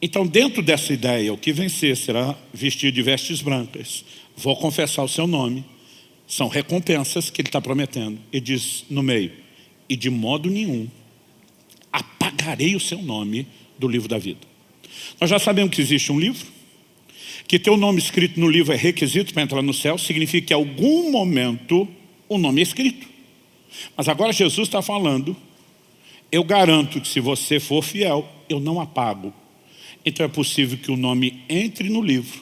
Então, dentro dessa ideia, o que vencer será vestido de vestes brancas. Vou confessar o seu nome. São recompensas que ele está prometendo. Ele diz no meio, e de modo nenhum apagarei o seu nome do livro da vida. Nós já sabemos que existe um livro, que ter o nome escrito no livro é requisito para entrar no céu, significa que em algum momento o nome é escrito. Mas agora Jesus está falando, eu garanto que se você for fiel, eu não apago. Então é possível que o nome entre no livro,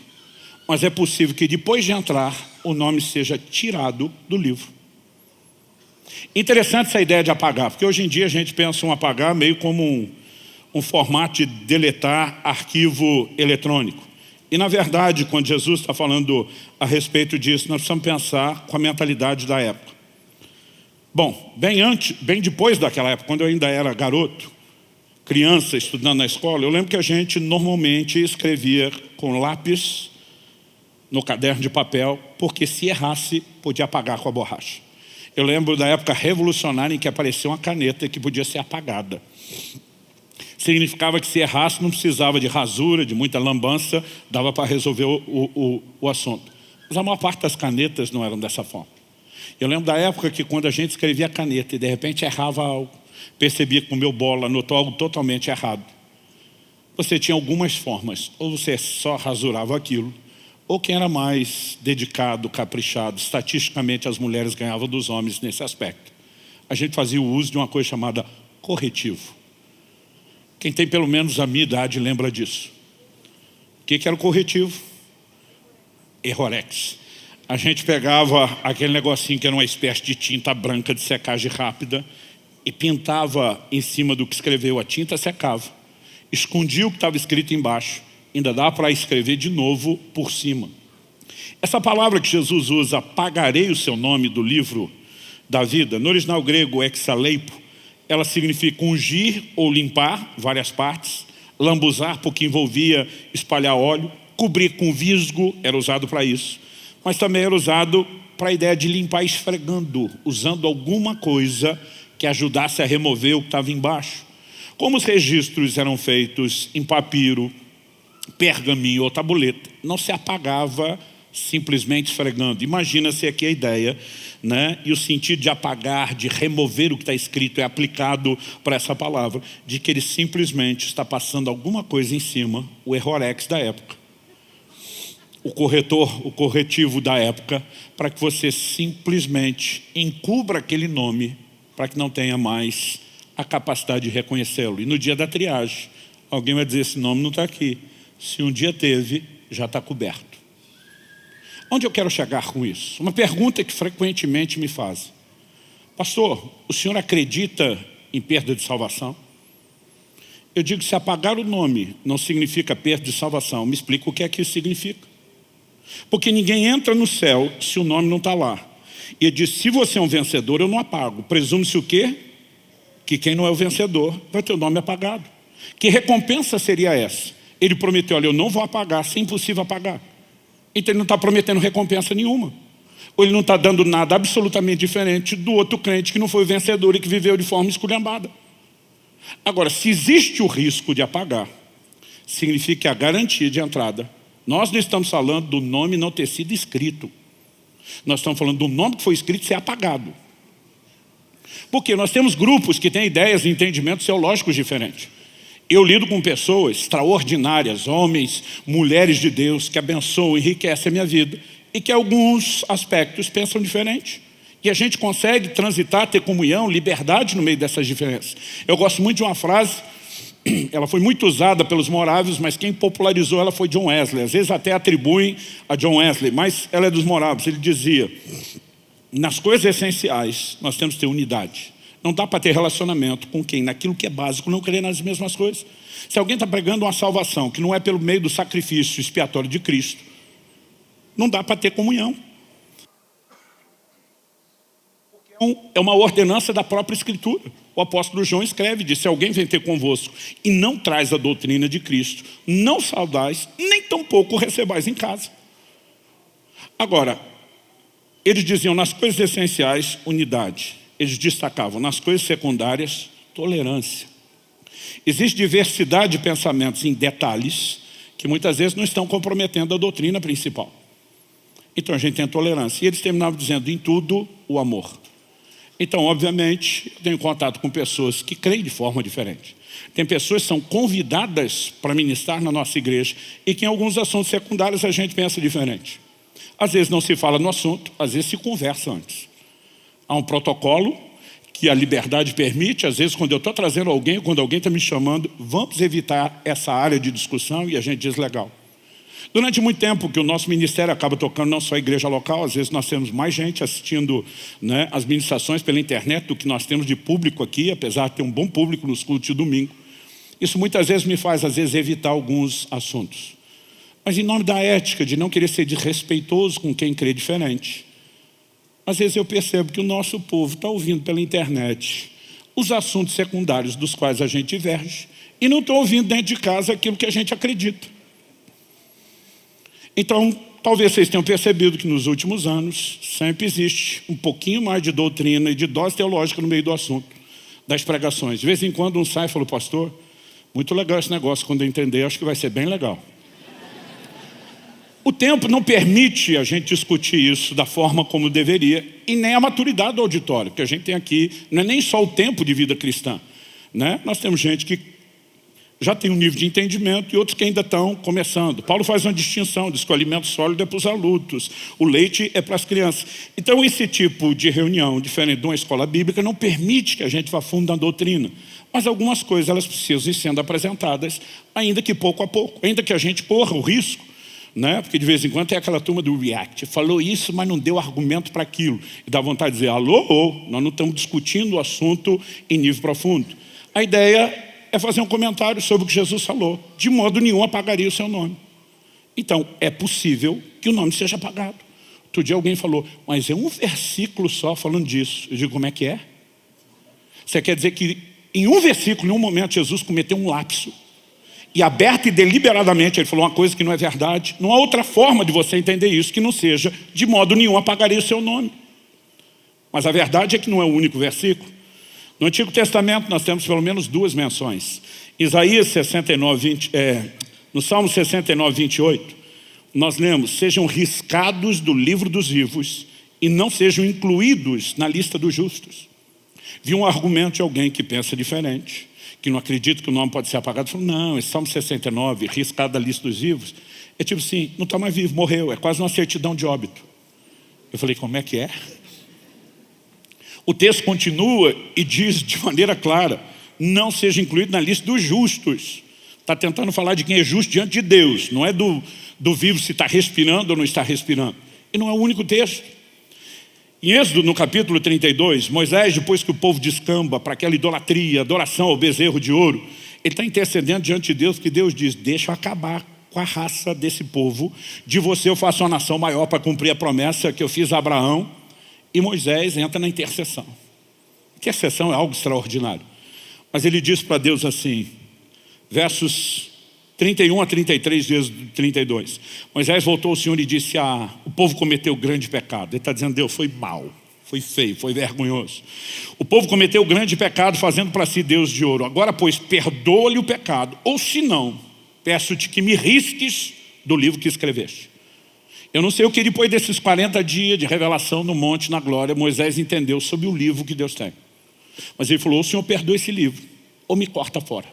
mas é possível que depois de entrar, o nome seja tirado do livro. Interessante essa ideia de apagar, porque hoje em dia a gente pensa em apagar meio como um formato de deletar arquivo eletrônico. E na verdade, quando Jesus está falando a respeito disso, nós precisamos pensar com a mentalidade da época. Bom, bem depois daquela época, quando eu ainda era garoto, criança, estudando na escola, eu lembro que a gente normalmente escrevia com lápis no caderno de papel, porque se errasse, podia apagar com a borracha. Eu lembro da época revolucionária em que apareceu uma caneta que podia ser apagada. Significava que se errasse não precisava de rasura, de muita lambança, dava para resolver o assunto. Mas a maior parte das canetas não eram dessa forma. Eu lembro da época que quando a gente escrevia a caneta e de repente errava algo, percebia que comeu bola, anotou algo totalmente errado. Você tinha algumas formas, ou você só rasurava aquilo, ou quem era mais dedicado, caprichado, estatisticamente as mulheres ganhavam dos homens nesse aspecto. A gente fazia o uso de uma coisa chamada corretivo. Quem tem pelo menos a minha idade lembra disso. O que era o corretivo? Errorex. A gente pegava aquele negocinho que era uma espécie de tinta branca de secagem rápida e pintava em cima do que escreveu, a tinta secava, escondia o que estava escrito embaixo, ainda dá para escrever de novo por cima. Essa palavra que Jesus usa, apagarei o seu nome do livro da vida, no original grego exaleipo, ela significa ungir ou limpar várias partes, lambuzar porque envolvia espalhar óleo, cobrir com visgo, era usado para isso, mas também era usado para a ideia de limpar esfregando, usando alguma coisa que ajudasse a remover o que estava embaixo. Como os registros eram feitos em papiro, pergaminho ou tabuleta, não se apagava simplesmente esfregando. Imagina-se aqui a ideia, né? E o sentido de apagar, de remover o que está escrito é aplicado para essa palavra, de que ele simplesmente está passando alguma coisa em cima, o errorex da época, o corretor, o corretivo da época, para que você simplesmente encubra aquele nome, para que não tenha mais a capacidade de reconhecê-lo. E no dia da triagem, alguém vai dizer, esse nome não está aqui. Se um dia teve, já está coberto. Onde eu quero chegar com isso? Uma pergunta que frequentemente me fazem. Pastor, o senhor acredita em perda de salvação? Eu digo, se apagar o nome não significa perda de salvação, me explica o que é que isso significa. Porque ninguém entra no céu se o nome não está lá. E ele diz, se você é um vencedor, eu não apago. Presume-se o quê? Que quem não é o vencedor vai ter o nome apagado. Que recompensa seria essa? Ele prometeu, olha, eu não vou apagar, se é impossível apagar. Então ele não está prometendo recompensa nenhuma. Ou ele não está dando nada absolutamente diferente do outro crente que não foi o vencedor e que viveu de forma esculhambada. Agora, se existe o risco de apagar, significa que a garantia de entrada, nós não estamos falando do nome não ter sido escrito. Nós estamos falando do nome que foi escrito ser apagado. Porque nós temos grupos que têm ideias e entendimentos teológicos diferentes. Eu lido com pessoas extraordinárias, homens, mulheres de Deus, que abençoam, enriquecem a minha vida, e que em alguns aspectos pensam diferente. E a gente consegue transitar, ter comunhão, liberdade no meio dessas diferenças. Eu gosto muito de uma frase, ela foi muito usada pelos morávios, mas quem popularizou ela foi John Wesley. Às vezes até atribuem a John Wesley, mas ela é dos morávios. Ele dizia, nas coisas essenciais, nós temos que ter unidade. Não dá para ter relacionamento com quem, naquilo que é básico, não crê nas mesmas coisas. Se alguém está pregando uma salvação que não é pelo meio do sacrifício expiatório de Cristo, não dá para ter comunhão. É uma ordenança da própria Escritura. O apóstolo João escreve, diz: se alguém vem ter convosco e não traz a doutrina de Cristo, não saudais, nem tampouco recebais em casa. Agora, eles diziam nas coisas essenciais, unidade. Eles destacavam nas coisas secundárias, tolerância. Existe diversidade de pensamentos em detalhes que muitas vezes não estão comprometendo a doutrina principal. Então a gente tem a tolerância. E eles terminavam dizendo: em tudo, o amor. Então, obviamente, eu tenho contato com pessoas que creem de forma diferente. Tem pessoas que são convidadas para ministrar na nossa igreja e que em alguns assuntos secundários a gente pensa diferente. Às vezes não se fala no assunto, às vezes se conversa antes. Há um protocolo que a liberdade permite. Às vezes, quando eu estou trazendo alguém, quando alguém está me chamando, vamos evitar essa área de discussão, e a gente diz: legal. Durante muito tempo que o nosso ministério acaba tocando não só a igreja local, às vezes nós temos mais gente assistindo, né, as ministrações pela internet do que nós temos de público aqui, apesar de ter um bom público nos cultos de domingo. Isso muitas vezes me faz, às vezes, evitar alguns assuntos. Mas em nome da ética, de não querer ser desrespeitoso com quem crê diferente, às vezes eu percebo que o nosso povo está ouvindo pela internet os assuntos secundários dos quais a gente diverge e não está ouvindo dentro de casa aquilo que a gente acredita. Então, talvez vocês tenham percebido que nos últimos anos sempre existe um pouquinho mais de doutrina e de dose teológica no meio do assunto, das pregações. De vez em quando um sai e fala: pastor, muito legal esse negócio, quando eu entender acho que vai ser bem legal. O tempo não permite a gente discutir isso da forma como deveria, e nem a maturidade do auditório, porque a gente tem aqui, não é nem só o tempo de vida cristã, né? Nós temos gente que já tem um nível de entendimento e outros que ainda estão começando. Paulo faz uma distinção, diz que o alimento sólido é para os adultos, o leite é para as crianças. Então esse tipo de reunião, diferente de uma escola bíblica, não permite que a gente vá fundo na doutrina. Mas algumas coisas elas precisam ir sendo apresentadas, ainda que pouco a pouco, ainda que a gente corra o risco, né? Porque de vez em quando tem aquela turma do react, falou isso, mas não deu argumento para aquilo. E dá vontade de dizer: alô, nós não estamos discutindo o assunto em nível profundo. A ideia é fazer um comentário sobre o que Jesus falou. De modo nenhum apagaria o seu nome. Então, é possível que o nome seja apagado. Outro dia alguém falou: mas é um versículo só falando disso. Eu digo: como é que é? Você quer dizer que em um versículo, em um momento, Jesus cometeu um lapso, e aberto e deliberadamente ele falou uma coisa que não é verdade? Não há outra forma de você entender isso que não seja: de modo nenhum apagaria o seu nome. Mas a verdade é que não é o único versículo. No Antigo Testamento nós temos pelo menos duas menções. Isaías 69, no Salmo 69, 28, nós lemos: sejam riscados do livro dos vivos e não sejam incluídos na lista dos justos. Vi um argumento de alguém que pensa diferente, que não acredita que o nome pode ser apagado. Falou: não, esse Salmo 69, riscado da lista dos vivos, é tipo assim, não está mais vivo, morreu, é quase uma certidão de óbito. Eu falei: como é que é? O texto continua e diz de maneira clara: não seja incluído na lista dos justos. Está tentando falar de quem é justo diante de Deus, não é do vivo se está respirando ou não está respirando. E não é o único texto. Em Êxodo, no capítulo 32, Moisés, depois que o povo descamba para aquela idolatria, adoração ao bezerro de ouro, ele está intercedendo diante de Deus, que Deus diz: deixa eu acabar com a raça desse povo, de você eu faço uma nação maior para cumprir a promessa que eu fiz a Abraão. E Moisés entra na intercessão. Intercessão é algo extraordinário. Mas ele diz para Deus assim, versos 31 a 33, vezes 32. Moisés voltou ao Senhor e disse: o povo cometeu grande pecado. Ele está dizendo: Deus, foi mal, foi feio, foi vergonhoso. O povo cometeu grande pecado fazendo para si Deus de ouro. Agora, pois, perdoa-lhe o pecado, ou se não, peço-te que me risques do livro que escreveste. Eu não sei o que depois desses 40 dias de revelação no monte, na glória, Moisés entendeu sobre o livro que Deus tem. Mas ele falou: o Senhor perdoa esse livro, ou me corta fora.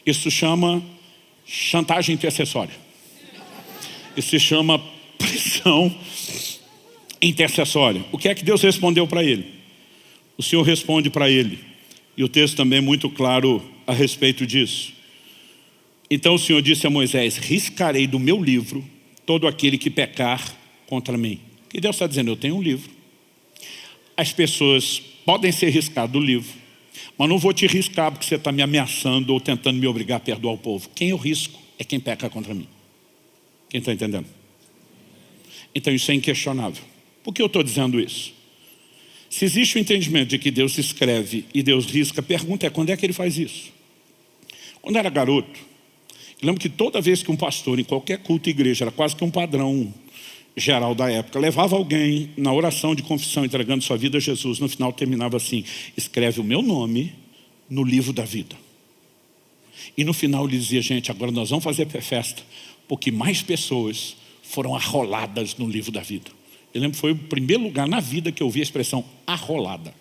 Isso chama chantagem intercessória. Isso se chama pressão intercessória. O que é que Deus respondeu para ele? O Senhor responde para ele. E o texto também é muito claro a respeito disso. Então o Senhor disse a Moisés: riscarei do meu livro todo aquele que pecar contra mim. E Deus está dizendo: eu tenho um livro. As pessoas podem ser riscadas do livro, mas não vou te riscar porque você está me ameaçando ou tentando me obrigar a perdoar o povo. Quem eu risco é quem peca contra mim. Quem está entendendo? Então isso é inquestionável. Por que eu estou dizendo isso? Se existe o entendimento de que Deus escreve e Deus risca, a pergunta é: quando é que ele faz isso? Quando eu era garoto, eu lembro que toda vez que um pastor, em qualquer culto e igreja, era quase que um padrão geral da época, levava alguém na oração de confissão, entregando sua vida a Jesus, no final terminava assim: escreve o meu nome no livro da vida. E no final ele dizia: gente, agora nós vamos fazer festa, porque mais pessoas foram arroladas no livro da vida. Eu lembro que foi o primeiro lugar na vida que eu ouvi a expressão arrolada.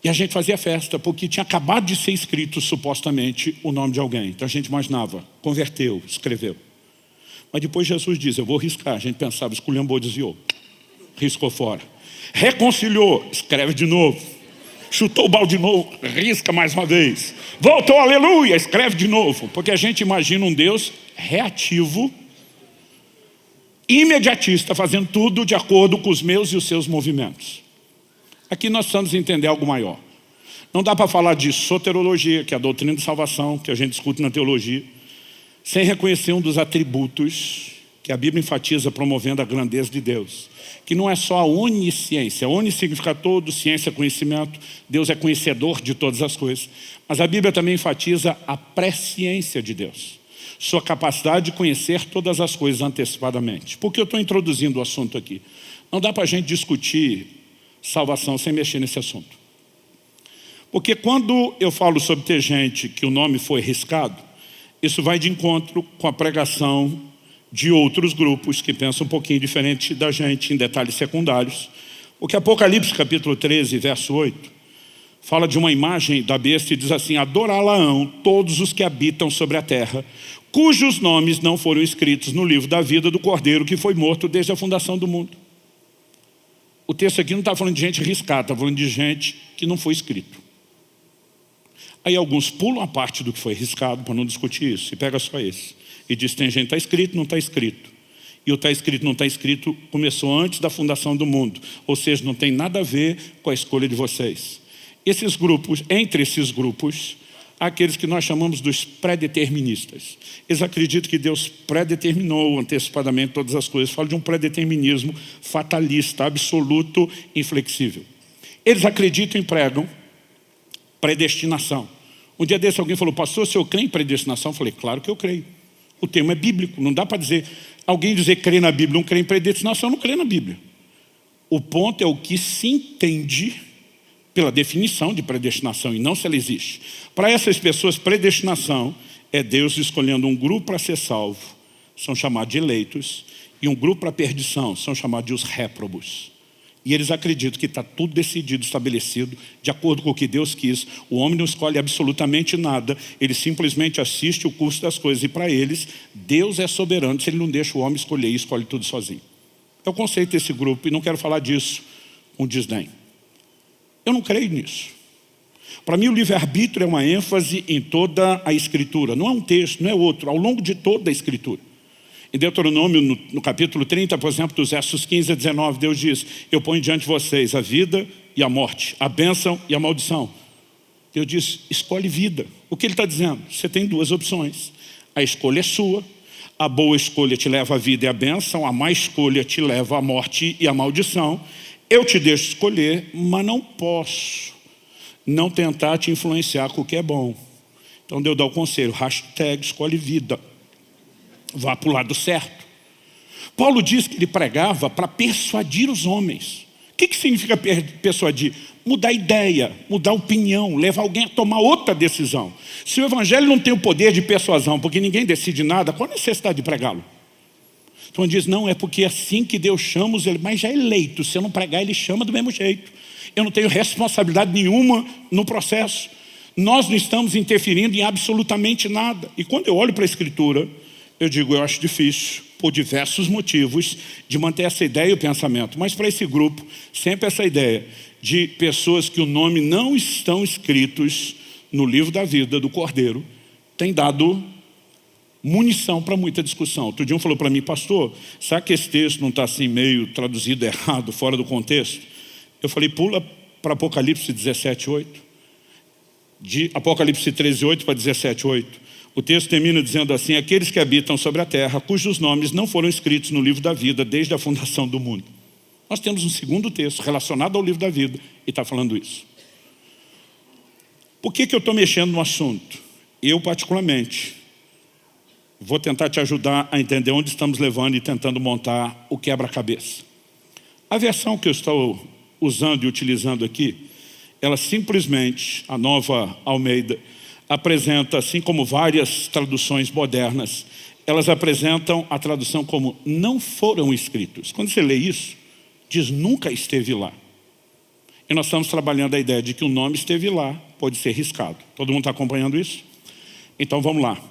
E a gente fazia festa, porque tinha acabado de ser escrito, supostamente, o nome de alguém. Então a gente imaginava, converteu, escreveu. Mas depois Jesus diz: eu vou riscar. A gente pensava, esculhambou, desviou, riscou fora. Reconciliou, escreve de novo. Chutou o balde de novo, risca mais uma vez. Voltou, aleluia, escreve de novo. Porque a gente imagina um Deus reativo, imediatista, fazendo tudo de acordo com os meus e os seus movimentos. Aqui nós precisamos entender algo maior. Não dá para falar de soterologia, que é a doutrina de salvação, que a gente discute na teologia, sem reconhecer um dos atributos que a Bíblia enfatiza promovendo a grandeza de Deus. Que não é só a onisciência. Oni significa todo, ciência, conhecimento. Deus é conhecedor de todas as coisas. Mas a Bíblia também enfatiza a presciência de Deus. Sua capacidade de conhecer todas as coisas antecipadamente. Por que eu estou introduzindo o assunto aqui? Não dá para a gente discutir salvação sem mexer nesse assunto. Porque quando eu falo sobre ter gente que o nome foi riscado, isso vai de encontro com a pregação de outros grupos que pensam um pouquinho diferente da gente em detalhes secundários. Porque Apocalipse capítulo 13, verso 8, fala de uma imagem da besta e diz assim: adorá-la-ão todos os que habitam sobre a terra, cujos nomes não foram escritos no livro da vida do Cordeiro que foi morto desde a fundação do mundo. O texto aqui não está falando de gente riscada, está falando de gente que não foi escrito. Aí alguns pulam a parte do que foi riscado para não discutir isso, e pega só esse. E diz: tem gente que está escrito, não está escrito. E o está escrito, não está escrito começou antes da fundação do mundo. Ou seja, não tem nada a ver com a escolha de vocês. Esses grupos, entre esses grupos, há aqueles que nós chamamos dos pré-deterministas. Eles acreditam que Deus predeterminou antecipadamente todas as coisas. Fala de um predeterminismo fatalista, absoluto, inflexível. Eles acreditam e pregam predestinação. Um dia desse alguém falou: pastor, se eu creio em predestinação? Eu falei: claro que eu creio. O termo é bíblico, não dá para dizer, alguém dizer que crê na Bíblia, não crê em predestinação, não crê na Bíblia. O ponto é o que se entende pela definição de predestinação e não se ela existe. Para essas pessoas, predestinação é Deus escolhendo um grupo para ser salvo, são chamados de eleitos, e um grupo para perdição, são chamados de os réprobos. E eles acreditam que está tudo decidido, estabelecido, de acordo com o que Deus quis. O homem não escolhe absolutamente nada, ele simplesmente assiste o curso das coisas. E para eles, Deus é soberano, se ele não deixa o homem escolher e escolhe tudo sozinho. É o conceito desse grupo, e não quero falar disso com desdém. Eu não creio nisso. Para mim, o livre-arbítrio é uma ênfase em toda a Escritura. Não é um texto, não é outro, ao longo de toda a Escritura. Em Deuteronômio, no capítulo 30, por exemplo, dos versos 15 a 19, Deus diz: eu ponho diante de vocês a vida e a morte, a bênção e a maldição. Deus diz: escolhe vida. O que ele está dizendo? Você tem duas opções. A escolha é sua. A boa escolha te leva à vida e à bênção. A má escolha te leva à morte e à maldição. Eu te deixo escolher, mas não posso não tentar te influenciar com o que é bom. Então Deus dá o conselho: hashtag escolhe vida. Vá para o lado certo. Paulo diz que ele pregava para persuadir os homens. O que significa persuadir? Mudar ideia, mudar opinião, levar alguém a tomar outra decisão. Se o evangelho não tem o poder de persuasão, porque ninguém decide nada, qual a necessidade de pregá-lo? Então ele diz: não, é porque é assim que Deus chama os eleitos. Mas já é eleito, se eu não pregar, ele chama do mesmo jeito. Eu não tenho responsabilidade nenhuma no processo. Nós não estamos interferindo em absolutamente nada. E quando eu olho para a Escritura, eu digo: eu acho difícil, por diversos motivos, de manter essa ideia e o pensamento. Mas para esse grupo, sempre essa ideia de pessoas que o nome não estão escritos no livro da vida do Cordeiro, tem dado munição para muita discussão. Outro dia um falou para mim: pastor, será que esse texto não está assim meio traduzido errado, fora do contexto? Eu falei: pula para Apocalipse 17:8. De Apocalipse 13:8 para 17:8. O texto termina dizendo assim: aqueles que habitam sobre a terra, cujos nomes não foram escritos no livro da vida desde a fundação do mundo. Nós temos um segundo texto relacionado ao livro da vida e está falando isso. Por que eu estou mexendo no assunto? Eu, particularmente, vou tentar te ajudar a entender onde estamos levando e tentando montar o quebra-cabeça. A versão que eu estou usando e utilizando aqui, ela simplesmente, a Nova Almeida, apresenta, assim como várias traduções modernas, elas apresentam a tradução como não foram escritos. Quando você lê isso, diz nunca esteve lá. E nós estamos trabalhando a ideia de que o nome esteve lá, pode ser riscado. Todo mundo está acompanhando isso? Então vamos lá.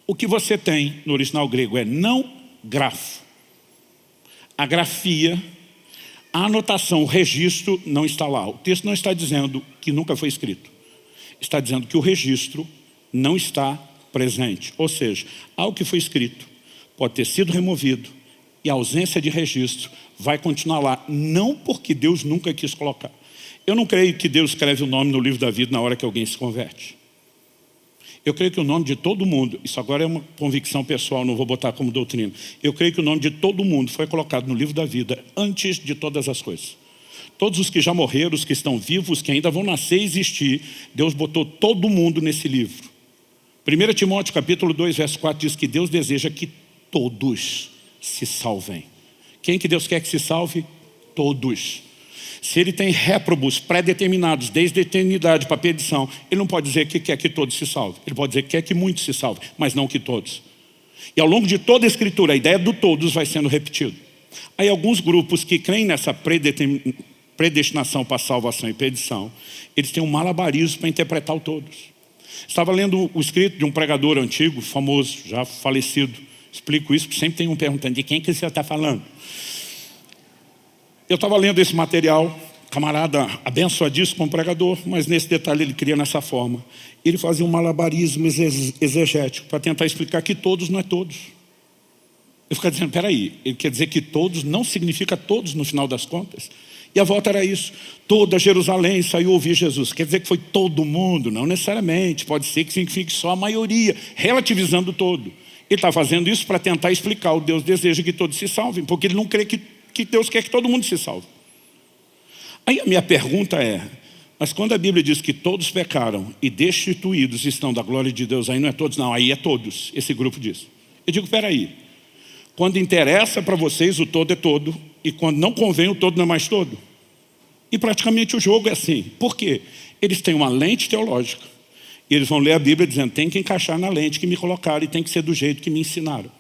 O que você tem no original grego é não grafo. A grafia, a anotação, o registro não está lá. O texto não está dizendo que nunca foi escrito. Está dizendo que o registro não está presente. Ou seja, algo que foi escrito pode ter sido removido e a ausência de registro vai continuar lá. Não porque Deus nunca quis colocar. Eu não creio que Deus escreve o nome no livro da vida na hora que alguém se converte. Eu creio que o nome de todo mundo, isso agora é uma convicção pessoal, não vou botar como doutrina. Eu creio que o nome de todo mundo foi colocado no livro da vida antes de todas as coisas. Todos os que já morreram, os que estão vivos, que ainda vão nascer e existir, Deus botou todo mundo nesse livro. 1 Timóteo capítulo 2, verso 4 diz que Deus deseja que todos se salvem. Quem que Deus quer que se salve? Todos. Se ele tem réprobos pré-determinados desde a eternidade para a perdição, ele não pode dizer que quer que todos se salvem. Ele pode dizer que quer que muitos se salvem, mas não que todos. E ao longo de toda a Escritura, a ideia do todos vai sendo repetida. Aí alguns grupos que creem nessa predestinação para salvação e perdição, eles têm um malabarismo para interpretar o todos. Estava lendo o escrito de um pregador antigo, famoso, já falecido. Explico isso, porque sempre tem um perguntando de quem que você está falando. Eu estava lendo esse material, camarada abençoadíssimo como pregador, mas nesse detalhe ele cria nessa forma. Ele fazia um malabarismo exegético para tentar explicar que todos não é todos. Eu ficava dizendo, peraí, ele quer dizer que todos não significa todos no final das contas? E a volta era isso, toda Jerusalém saiu ouvir Jesus. Quer dizer que foi todo mundo? Não necessariamente, pode ser que signifique só a maioria, relativizando todo. Ele está fazendo isso para tentar explicar o Deus deseja que todos se salvem, porque ele não crê que Deus quer que todo mundo se salve. Aí a minha pergunta é, mas quando a Bíblia diz que todos pecaram e destituídos estão da glória de Deus, aí não é todos, não, aí é todos, esse grupo diz. Eu digo, peraí, quando interessa para vocês o todo é todo, e quando não convém o todo não é mais todo. E praticamente o jogo é assim. Por quê? Eles têm uma lente teológica, e eles vão ler a Bíblia dizendo, tem que encaixar na lente que me colocaram e tem que ser do jeito que me ensinaram.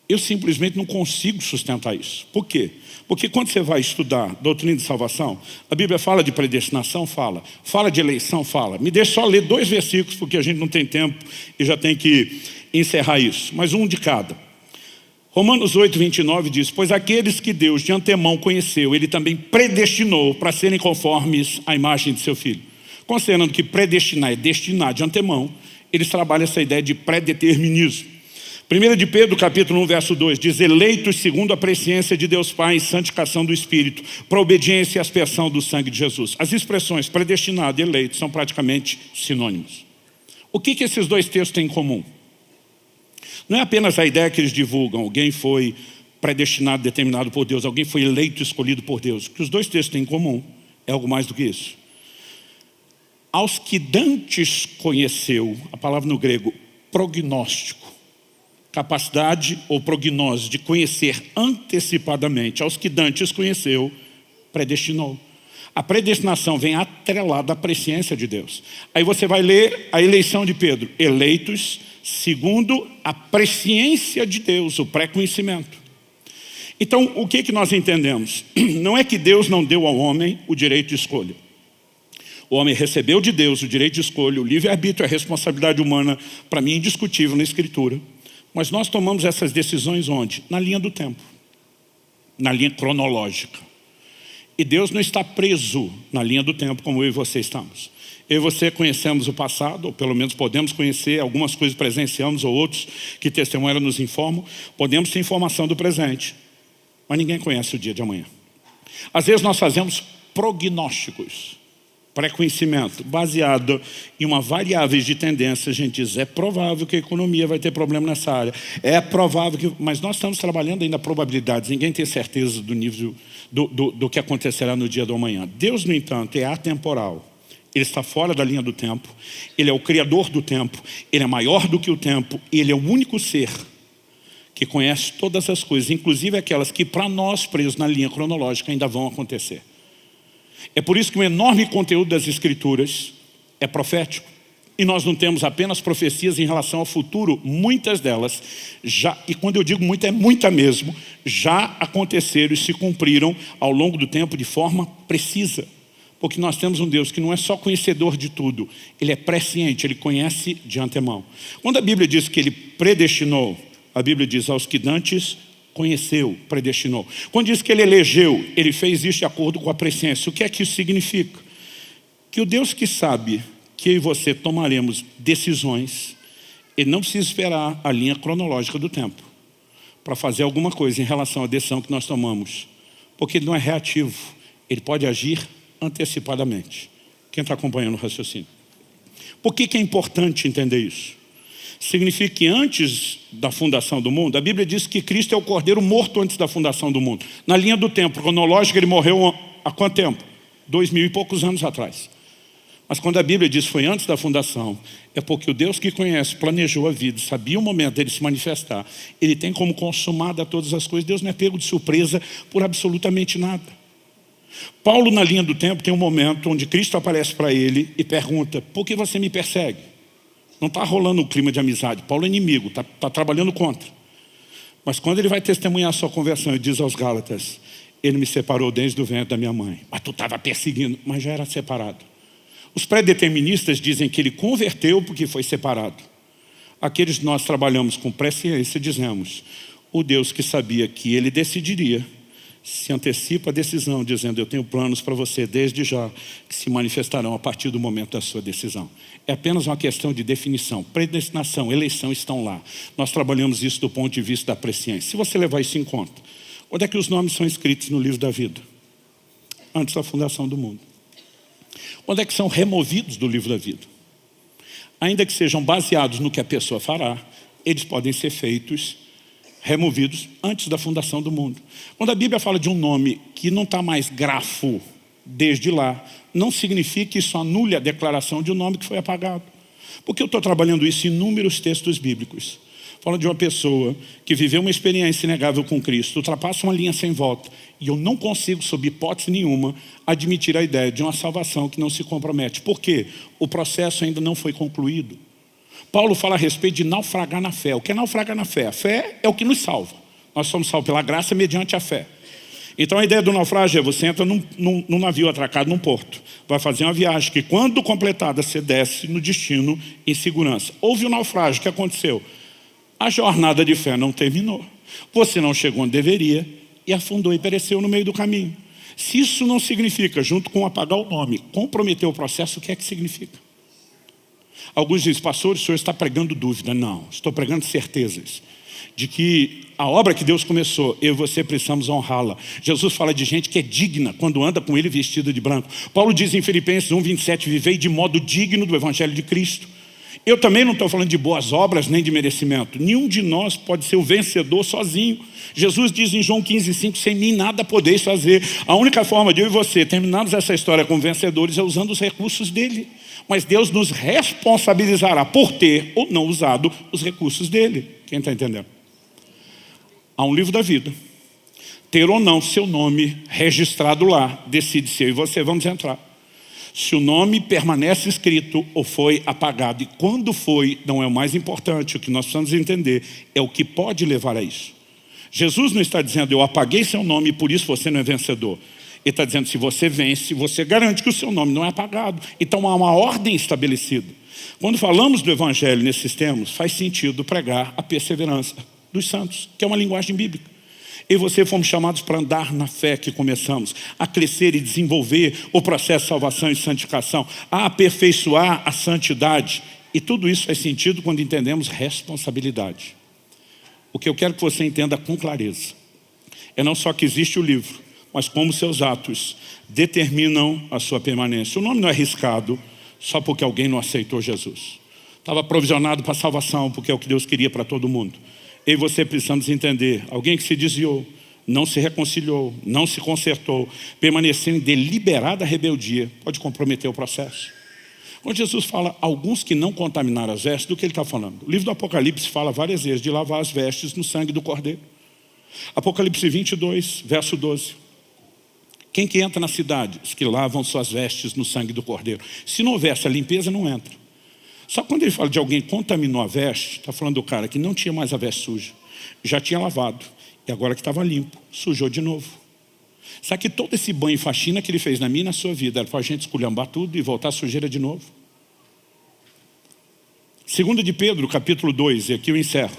Eu simplesmente não consigo sustentar isso. Por quê? Porque quando você vai estudar doutrina de salvação, a Bíblia fala de predestinação, fala de eleição, fala. Me deixa só ler 2 versículos, porque a gente não tem tempo e já tem que encerrar isso. Mas um de cada. Romanos 8, 29 diz, pois aqueles que Deus de antemão conheceu, Ele também predestinou para serem conformes à imagem de seu Filho. Considerando que predestinar é destinar de antemão, eles trabalham essa ideia de predeterminismo. 1 de Pedro, capítulo 1, verso 2, diz, eleitos segundo a presciência de Deus Pai e santificação do Espírito, para obediência e aspersão do sangue de Jesus. As expressões predestinado e eleito são praticamente sinônimos. O que esses 2 textos têm em comum? Não é apenas a ideia que eles divulgam, alguém foi predestinado, determinado por Deus, alguém foi eleito, escolhido por Deus. O que os 2 textos têm em comum é algo mais do que isso. Aos que dantes conheceu, a palavra no grego, prognóstico, capacidade ou prognose de conhecer antecipadamente, aos que dantes conheceu, predestinou. A predestinação vem atrelada à presciência de Deus. Aí você vai ler a eleição de Pedro, eleitos segundo a presciência de Deus, o pré-conhecimento. Então, o que nós entendemos? Não é que Deus não deu ao homem o direito de escolha. O homem recebeu de Deus o direito de escolha, o livre-arbítrio, a responsabilidade humana, para mim, indiscutível na Escritura. Mas nós tomamos essas decisões onde? Na linha do tempo, na linha cronológica. E Deus não está preso na linha do tempo como eu e você estamos. Eu e você conhecemos o passado, ou pelo menos podemos conhecer, algumas coisas presenciamos, ou outros que testemunham nos informam. Podemos ter informação do presente, mas ninguém conhece o dia de amanhã. Às vezes nós fazemos prognósticos pré-conhecimento, baseado em uma variável de tendência, a gente diz, é provável que a economia vai ter problema nessa área, é provável que... Mas nós estamos trabalhando ainda probabilidades, ninguém tem certeza do nível do que acontecerá no dia do amanhã. Deus, no entanto, é atemporal. Ele está fora da linha do tempo, Ele é o criador do tempo, Ele é maior do que o tempo, Ele é o único ser que conhece todas as coisas, inclusive aquelas que para nós, presos na linha cronológica, ainda vão acontecer. É por isso que o enorme conteúdo das Escrituras é profético. E nós não temos apenas profecias em relação ao futuro, muitas delas já, e quando eu digo muita, é muita mesmo, já aconteceram e se cumpriram ao longo do tempo de forma precisa. Porque nós temos um Deus que não é só conhecedor de tudo, Ele é presciente, Ele conhece de antemão. Quando a Bíblia diz que Ele predestinou, a Bíblia diz aos que dantes conheceu, predestinou. Quando diz que Ele elegeu, Ele fez isso de acordo com a presciência. O que é que isso significa? Que o Deus que sabe que eu e você tomaremos decisões, Ele não precisa esperar a linha cronológica do tempo para fazer alguma coisa em relação à decisão que nós tomamos. Porque Ele não é reativo, Ele pode agir antecipadamente. Quem está acompanhando o raciocínio? Por que é importante entender isso? Significa que antes da fundação do mundo, a Bíblia diz que Cristo é o Cordeiro morto antes da fundação do mundo. Na linha do tempo cronológica, Ele morreu há quanto tempo? 2000 e poucos anos atrás. Mas quando a Bíblia diz que foi antes da fundação, é porque o Deus que conhece, planejou a vida, sabia o momento dele se manifestar. Ele tem como consumada todas as coisas. Deus não é pego de surpresa por absolutamente nada. Paulo, na linha do tempo, tem um momento onde Cristo aparece para ele e pergunta, por que você me persegue? Não está rolando um clima de amizade. Paulo é inimigo, está trabalhando contra. Mas quando ele vai testemunhar a sua conversão, ele diz aos Gálatas, Ele me separou desde o ventre da minha mãe. Mas tu estava perseguindo, mas já era separado. Os pré-deterministas dizem que ele converteu porque foi separado. Aqueles que nós trabalhamos com presciência dizemos, o Deus que sabia que ele decidiria, se antecipa a decisão, dizendo, eu tenho planos para você desde já, que se manifestarão a partir do momento da sua decisão. É apenas uma questão de definição. Predestinação, eleição estão lá. Nós trabalhamos isso do ponto de vista da presciência. Se você levar isso em conta, onde é que os nomes são escritos no livro da vida? Antes da fundação do mundo. Onde é que são removidos do livro da vida? Ainda que sejam baseados no que a pessoa fará, eles podem ser feitos, removidos antes da fundação do mundo. Quando a Bíblia fala de um nome que não está mais grafo desde lá, não significa que isso anule a declaração de um nome que foi apagado. Porque eu estou trabalhando isso em inúmeros textos bíblicos. Fala de uma pessoa que viveu uma experiência inegável com Cristo, ultrapassa uma linha sem volta, e eu não consigo, sob hipótese nenhuma, admitir a ideia de uma salvação que não se compromete. Por quê? O processo ainda não foi concluído. Paulo fala a respeito de naufragar na fé. O que é naufragar na fé? A fé é o que nos salva. Nós somos salvos pela graça mediante a fé. Então a ideia do naufrágio é você entra num navio atracado num porto. Vai fazer uma viagem que quando completada você desce no destino em segurança. Houve um naufrágio, o que aconteceu? A jornada de fé não terminou. Você não chegou onde deveria e afundou e pereceu no meio do caminho. Se isso não significa, junto com apagar o nome, comprometer o processo, o que é que significa? Alguns dizem, pastor, o senhor está pregando dúvida. Não, estou pregando certezas. De que a obra que Deus começou, eu e você precisamos honrá-la. Jesus fala de gente que é digna quando anda com ele vestida de branco. Paulo diz em Filipenses 1:27, vivei de modo digno do Evangelho de Cristo. Eu também não estou falando de boas obras nem de merecimento. Nenhum de nós pode ser o vencedor sozinho. Jesus diz em João 15:5, sem mim nada podeis fazer. A única forma de eu e você terminarmos essa história como vencedores é usando os recursos dele. Mas Deus nos responsabilizará por ter ou não usado os recursos dele. Quem está entendendo? Há um livro da vida. Ter ou não seu nome registrado lá, decide se eu e você vamos entrar. Se o nome permanece escrito ou foi apagado. E quando foi, não é o mais importante. O que nós precisamos entender é o que pode levar a isso. Jesus não está dizendo, eu apaguei seu nome e por isso você não é vencedor. Ele está dizendo, se você vence, você garante que o seu nome não é apagado. Então há uma ordem estabelecida. Quando falamos do Evangelho nesses termos, faz sentido pregar a perseverança dos santos, que é uma linguagem bíblica. Eu e você fomos chamados para andar na fé que começamos, a crescer e desenvolver o processo de salvação e santificação, a aperfeiçoar a santidade. E tudo isso faz sentido quando entendemos responsabilidade. O que eu quero que você entenda com clareza é não só que existe o livro, mas como seus atos determinam a sua permanência. O nome não é arriscado só porque alguém não aceitou Jesus. Estava provisionado para a salvação, porque é o que Deus queria para todo mundo. Eu e você precisamos entender, alguém que se desviou, não se reconciliou, não se consertou, permanecendo em deliberada rebeldia, pode comprometer o processo. Quando Jesus fala alguns que não contaminaram as vestes, do que ele está falando? O livro do Apocalipse fala várias vezes de lavar as vestes no sangue do Cordeiro. Apocalipse 22, verso 12. Quem que entra na cidade? Os que lavam suas vestes no sangue do Cordeiro. Se não houver essa limpeza, não entra. Só quando ele fala de alguém que contaminou a veste, está falando do cara que não tinha mais a veste suja, já tinha lavado, e agora que estava limpo, sujou de novo. Sabe que todo esse banho e faxina que ele fez na minha e na sua vida era para a gente esculhambar tudo e voltar a sujeira de novo? 2 de Pedro, capítulo 2, e aqui eu encerro.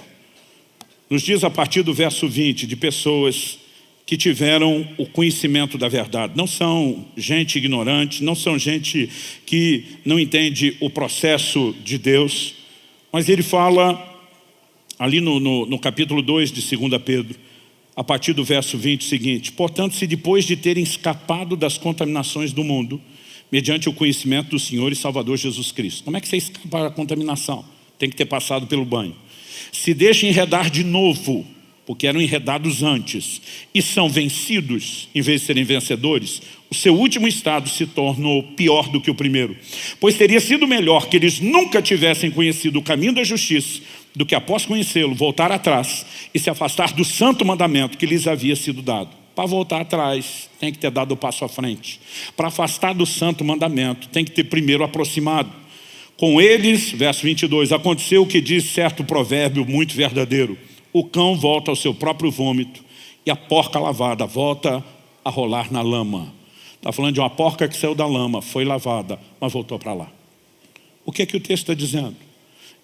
Nos diz a partir do verso 20, de pessoas que tiveram o conhecimento da verdade. Não são gente ignorante, não são gente que não entende o processo de Deus, mas ele fala ali no capítulo 2 de 2 Pedro, a partir do verso 20, o seguinte: portanto, se depois de terem escapado das contaminações do mundo, mediante o conhecimento do Senhor e Salvador Jesus Cristo. Como é que você escapa da contaminação? Tem que ter passado pelo banho. Se deixam enredar de novo, porque eram enredados antes, e são vencidos, em vez de serem vencedores, o seu último estado se tornou pior do que o primeiro. Pois teria sido melhor que eles nunca tivessem conhecido o caminho da justiça, do que após conhecê-lo, voltar atrás e se afastar do santo mandamento que lhes havia sido dado. Para voltar atrás, tem que ter dado o passo à frente. Para afastar do santo mandamento, tem que ter primeiro aproximado. Com eles, verso 22, aconteceu o que diz certo provérbio muito verdadeiro: o cão volta ao seu próprio vômito e a porca lavada volta a rolar na lama. Está falando de uma porca que saiu da lama, foi lavada, mas voltou para lá. O que é que o texto está dizendo?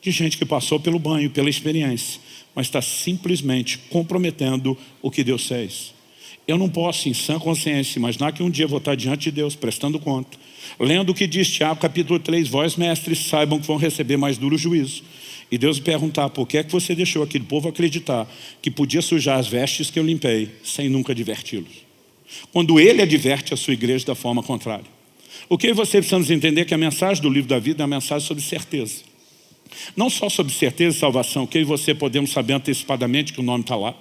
De gente que passou pelo banho, pela experiência, mas está simplesmente comprometendo o que Deus fez. Eu não posso, em sã consciência, imaginar que um dia vou estar diante de Deus, prestando conta, lendo o que diz Tiago, capítulo 3, vós mestres, saibam que vão receber mais duro juízo. E Deus me perguntar, por que é que você deixou aquele povo acreditar que podia sujar as vestes que eu limpei, sem nunca adverti-los? Quando Ele adverte a sua igreja da forma contrária. O que você precisa entender é que a mensagem do livro da vida é uma mensagem sobre certeza. Não só sobre certeza e salvação, que eu e você podemos saber antecipadamente que o nome está lá.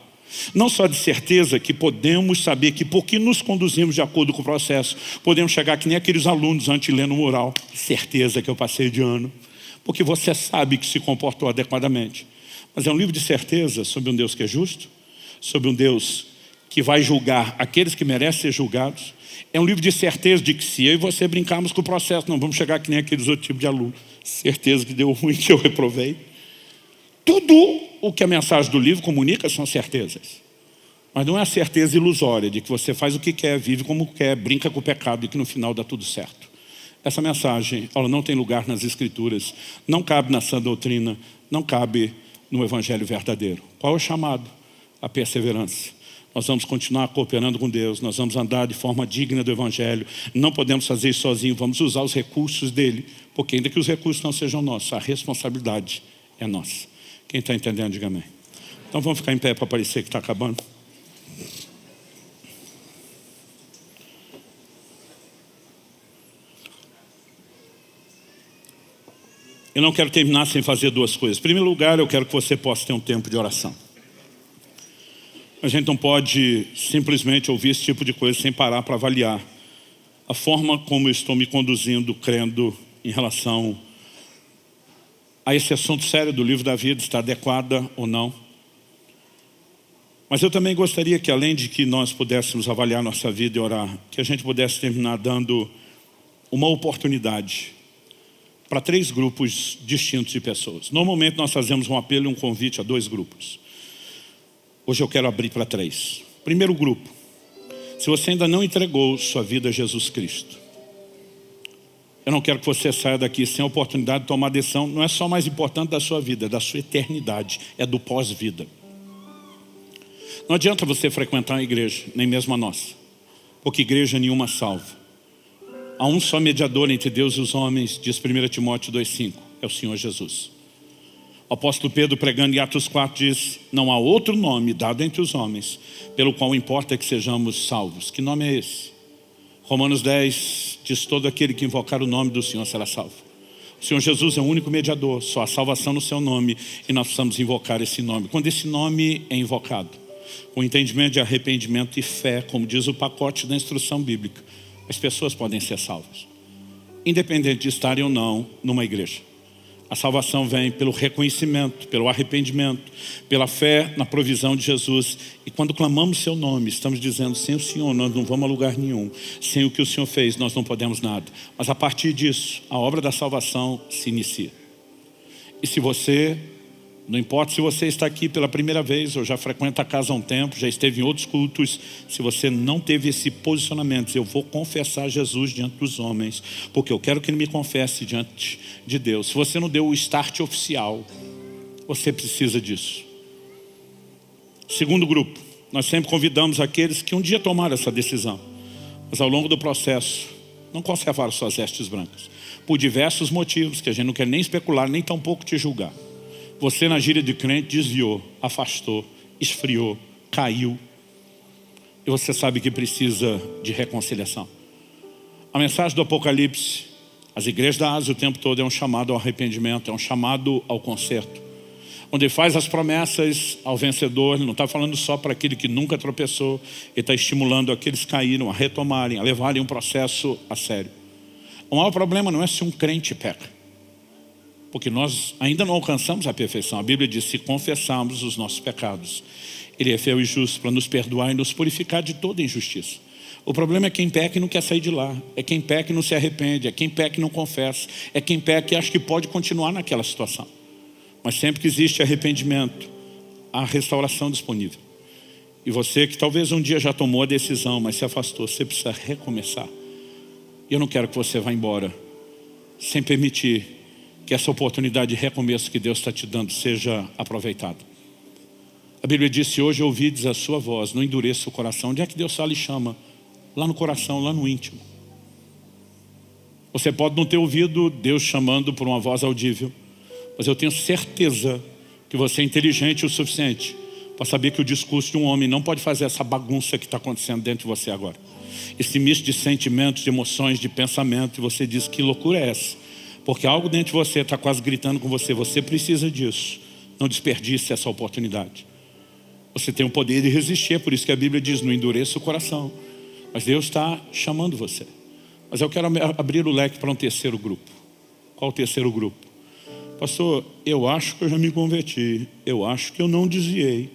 Não só de certeza que podemos saber que porque nos conduzimos de acordo com o processo, podemos chegar que nem aqueles alunos antes de ler no mural. Certeza que eu passei de ano. Porque você sabe que se comportou adequadamente. Mas é um livro de certeza sobre um Deus que é justo, sobre um Deus que vai julgar aqueles que merecem ser julgados. É um livro de certeza de que se eu e você brincarmos com o processo, não vamos chegar que nem aqueles outros tipos de alunos. Certeza que deu ruim, que eu reprovei. Tudo o que a mensagem do livro comunica são certezas. Mas não é a certeza ilusória de que você faz o que quer, vive como quer, brinca com o pecado e que no final dá tudo certo. Essa mensagem, ela não tem lugar nas Escrituras, não cabe na sã doutrina, não cabe no Evangelho verdadeiro. Qual é o chamado? A perseverança. Nós vamos continuar cooperando com Deus, nós vamos andar de forma digna do Evangelho, não podemos fazer isso sozinhos, vamos usar os recursos dele, porque ainda que os recursos não sejam nossos, a responsabilidade é nossa. Quem está entendendo, diga amém. Então vamos ficar em pé para parecer que está acabando. Eu não quero terminar sem fazer duas coisas. Em primeiro lugar, eu quero que você possa ter um tempo de oração. A gente não pode simplesmente ouvir esse tipo de coisa sem parar para avaliar a forma como eu estou me conduzindo, crendo em relação a esse assunto sério do livro da vida, está adequada ou não. Mas eu também gostaria que, além de que nós pudéssemos avaliar nossa vida e orar, que a gente pudesse terminar dando uma oportunidade para 3 grupos distintos de pessoas. Normalmente nós fazemos um apelo e um convite a 2 grupos. Hoje eu quero abrir para 3. Primeiro grupo, se você ainda não entregou sua vida a Jesus Cristo, eu não quero que você saia daqui sem a oportunidade de tomar decisão. Não é só mais importante da sua vida, é da sua eternidade, é do pós-vida. Não adianta você frequentar a igreja, nem mesmo a nossa, porque igreja nenhuma salva. Há um só mediador entre Deus e os homens, diz 1 Timóteo 2,5, é o Senhor Jesus. O apóstolo Pedro, pregando em Atos 4, diz: não há outro nome dado entre os homens pelo qual importa que sejamos salvos. Que nome é esse? Romanos 10 diz: todo aquele que invocar o nome do Senhor será salvo. O Senhor Jesus é o único mediador, só há salvação no seu nome, e nós precisamos invocar esse nome. Quando esse nome é invocado, com entendimento de arrependimento e fé, como diz o pacote da instrução bíblica, as pessoas podem ser salvas, independente de estarem ou não numa igreja. A salvação vem pelo reconhecimento, pelo arrependimento, pela fé na provisão de Jesus. E quando clamamos seu nome, estamos dizendo: sem o Senhor nós não vamos a lugar nenhum. Sem o que o Senhor fez, nós não podemos nada. Mas a partir disso, a obra da salvação se inicia. E se você, não importa se você está aqui pela primeira vez, ou já frequenta a casa há um tempo, já esteve em outros cultos, se você não teve esse posicionamento: eu vou confessar Jesus diante dos homens, porque eu quero que Ele me confesse diante de Deus. Se você não deu o start oficial, você precisa disso. Segundo grupo, nós sempre convidamos aqueles que um dia tomaram essa decisão, mas ao longo do processo não conservaram suas vestes brancas, por diversos motivos que a gente não quer nem especular, nem tampouco te julgar. Você, na gíria de crente, desviou, afastou, esfriou, caiu, e você sabe que precisa de reconciliação. A mensagem do Apocalipse, as igrejas da Ásia o tempo todo, é um chamado ao arrependimento, é um chamado ao conserto, onde Ele faz as promessas ao vencedor. Ele não está falando só para aquele que nunca tropeçou, Ele está estimulando aqueles que caíram a retomarem, a levarem um processo a sério. O maior problema não é se um crente peca, porque nós ainda não alcançamos a perfeição. A Bíblia diz: se confessarmos os nossos pecados, Ele é fiel e justo para nos perdoar e nos purificar de toda injustiça. O problema é quem peca e não quer sair de lá. É quem peca e não se arrepende. É quem peca e não confessa. É quem peca e acha que pode continuar naquela situação. Mas sempre que existe arrependimento, há restauração disponível. E você que talvez um dia já tomou a decisão, mas se afastou, você precisa recomeçar. E eu não quero que você vá embora sem permitir que essa oportunidade de recomeço que Deus está te dando seja aproveitada. A Bíblia diz: se hoje ouvides a sua voz, não endureça o coração. Onde é que Deus fala e chama? Lá no coração, lá no íntimo. Você pode não ter ouvido Deus chamando por uma voz audível, mas eu tenho certeza que você é inteligente o suficiente para saber que o discurso de um homem não pode fazer essa bagunça que está acontecendo dentro de você agora. Esse misto de sentimentos, de emoções, de pensamento, e você diz: que loucura é essa? Porque algo dentro de você está quase gritando com você: você precisa disso. Não desperdice essa oportunidade. Você tem o poder de resistir, é por isso que a Bíblia diz: não endureça o coração. Mas Deus está chamando você. Mas eu quero abrir o leque para um terceiro grupo. Qual o terceiro grupo? Pastor, eu acho que eu já me converti. Eu acho que eu não desviei.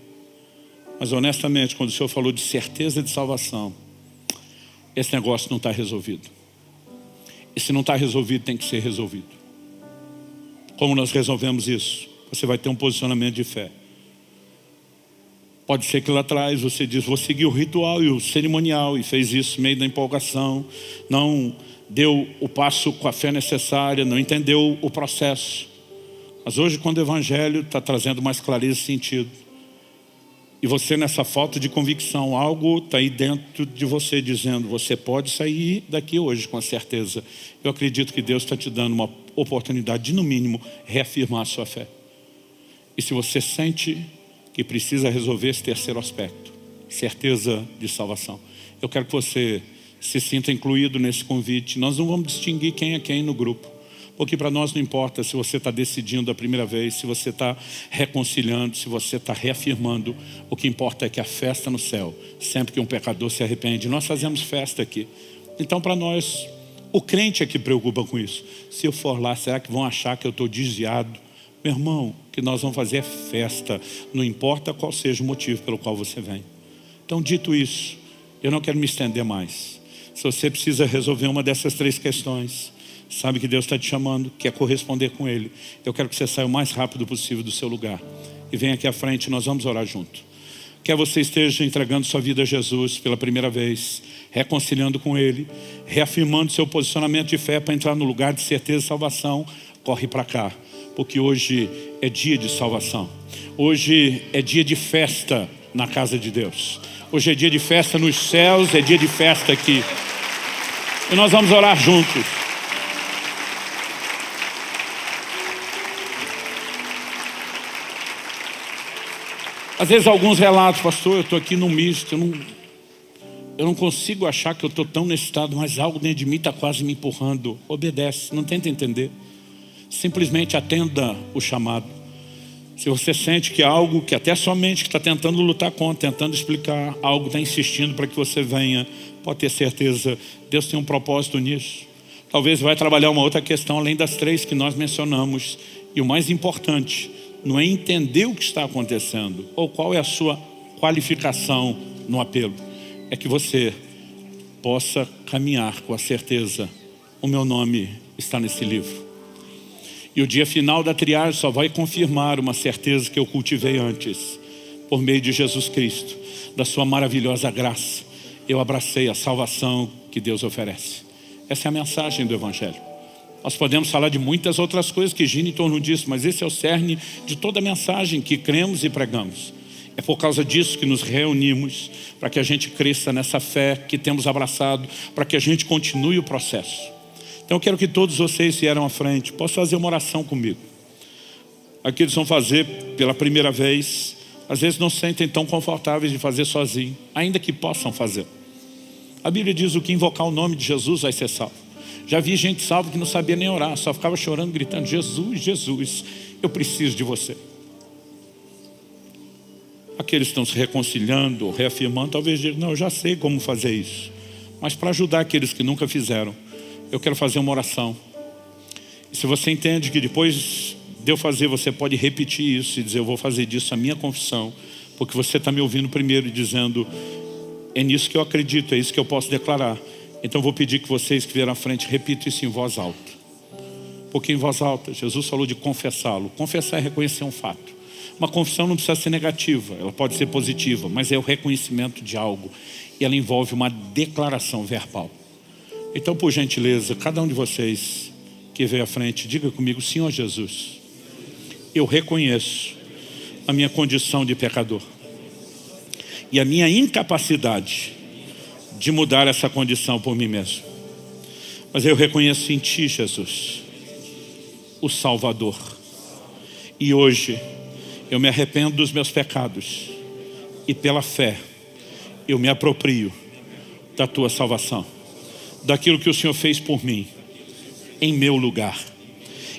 Mas honestamente, quando o Senhor falou de certeza de salvação, esse negócio não está resolvido. E se não está resolvido, tem que ser resolvido. Como nós resolvemos isso? Você vai ter um posicionamento de fé. Pode ser que lá atrás você diz: vou seguir o ritual e o cerimonial, e fez isso no meio da empolgação, não deu o passo com a fé necessária, não entendeu o processo. Mas hoje, quando o Evangelho está trazendo mais clareza e sentido, e você, nessa falta de convicção, algo está aí dentro de você dizendo: você pode sair daqui hoje com certeza. Eu acredito que Deus está te dando uma oportunidade de, no mínimo, reafirmar a sua fé. E se você sente que precisa resolver esse terceiro aspecto, certeza de salvação, eu quero que você se sinta incluído nesse convite. Nós não vamos distinguir quem é quem no grupo, porque para nós não importa se você está decidindo a primeira vez, se você está reconciliando, se você está reafirmando. O que importa é que a festa no céu, sempre que um pecador se arrepende, nós fazemos festa aqui. Então, para nós, o crente é que preocupa com isso. Se eu for lá, será que vão achar que eu estou desviado? Meu irmão, o que nós vamos fazer é festa, não importa qual seja o motivo pelo qual você vem. Então, dito isso, eu não quero me estender mais. Se você precisa resolver uma dessas três questões, sabe que Deus está te chamando, quer corresponder com Ele, eu quero que você saia o mais rápido possível do seu lugar e venha aqui à frente, nós vamos orar junto. Quer você esteja entregando sua vida a Jesus pela primeira vez, reconciliando com Ele, reafirmando seu posicionamento de fé para entrar no lugar de certeza e salvação, corre para cá, porque hoje é dia de salvação. Hoje é dia de festa na casa de Deus. Hoje é dia de festa nos céus, é dia de festa aqui. E nós vamos orar juntos. Às vezes alguns relatos, pastor, eu estou aqui no misto, eu não consigo achar que eu estou tão nesse estado, mas algo dentro de mim está quase me empurrando. Obedece, não tenta entender. Simplesmente atenda o chamado. Se você sente que algo que até sua mente que está tentando lutar contra, tentando explicar, algo está insistindo para que você venha, pode ter certeza, Deus tem um propósito nisso. Talvez vai trabalhar uma outra questão além das 3 que nós mencionamos. E o mais importante, não é entender o que está acontecendo ou qual é a sua qualificação no apelo. É que você possa caminhar com a certeza, o meu nome está nesse livro. E o dia final da triagem só vai confirmar uma certeza que eu cultivei antes. Por meio de Jesus Cristo, da sua maravilhosa graça, eu abracei a salvação que Deus oferece. Essa é a mensagem do Evangelho. Nós podemos falar de muitas outras coisas que giram em torno disso, mas esse é o cerne de toda a mensagem que cremos e pregamos. É por causa disso que nos reunimos, para que a gente cresça nessa fé que temos abraçado, para que a gente continue o processo. Então eu quero que todos vocês vieram à frente, possam fazer uma oração comigo. Aqui eles vão fazer pela primeira vez, às vezes não se sentem tão confortáveis de fazer sozinho, ainda que possam fazer. A Bíblia diz o que invocar o nome de Jesus vai ser salvo. Já vi gente salva que não sabia nem orar, só ficava chorando, gritando, Jesus, Jesus, eu preciso de você. Aqueles que estão se reconciliando ou reafirmando, talvez digam, não, eu já sei como fazer isso. Mas para ajudar aqueles que nunca fizeram, eu quero fazer uma oração. E se você entende que depois de eu fazer, você pode repetir isso e dizer, eu vou fazer disso a minha confissão, porque você está me ouvindo primeiro e dizendo, é nisso que eu acredito, é isso que eu posso declarar. Então eu vou pedir que vocês que vieram à frente repitam isso em voz alta. Porque em voz alta, Jesus falou de confessá-lo. Confessar é reconhecer um fato. Uma confissão não precisa ser negativa, ela pode ser positiva, mas é o reconhecimento de algo. E ela envolve uma declaração verbal. Então, por gentileza, cada um de vocês que veio à frente, diga comigo, Senhor Jesus, eu reconheço a minha condição de pecador e a minha incapacidade de mudar essa condição por mim mesmo. Mas eu reconheço em Ti, Jesus, o Salvador. E hoje eu me arrependo dos meus pecados e pela fé eu me aproprio da Tua salvação, daquilo que o Senhor fez por mim, em meu lugar.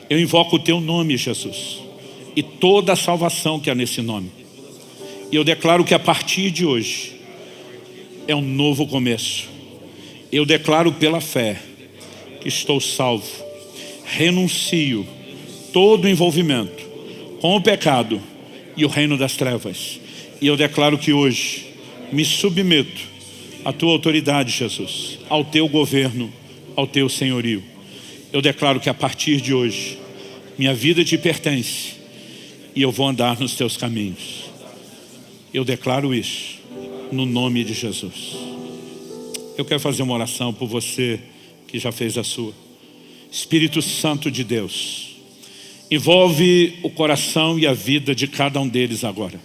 Eu invoco o Teu nome, Jesus, e toda a salvação que há nesse nome. E eu declaro que a partir de hoje é um novo começo. Eu declaro pela fé que estou salvo. Renuncio todo o envolvimento com o pecado e o reino das trevas. E eu declaro que hoje me submeto à Tua autoridade, Jesus, ao Teu governo, ao Teu senhorio. Eu declaro que a partir de hoje minha vida Te pertence e eu vou andar nos Teus caminhos. Eu declaro isso no nome de Jesus. Eu quero fazer uma oração por você que já fez a sua. Espírito Santo de Deus, envolve o coração e a vida de cada um deles agora.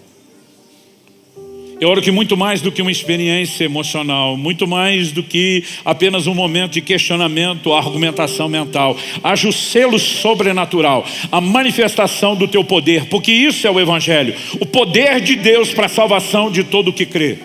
Eu oro que muito mais do que uma experiência emocional, muito mais do que apenas um momento de questionamento, argumentação mental, haja o selo sobrenatural, a manifestação do Teu poder, porque isso é o Evangelho, o poder de Deus para a salvação de todo o que crê.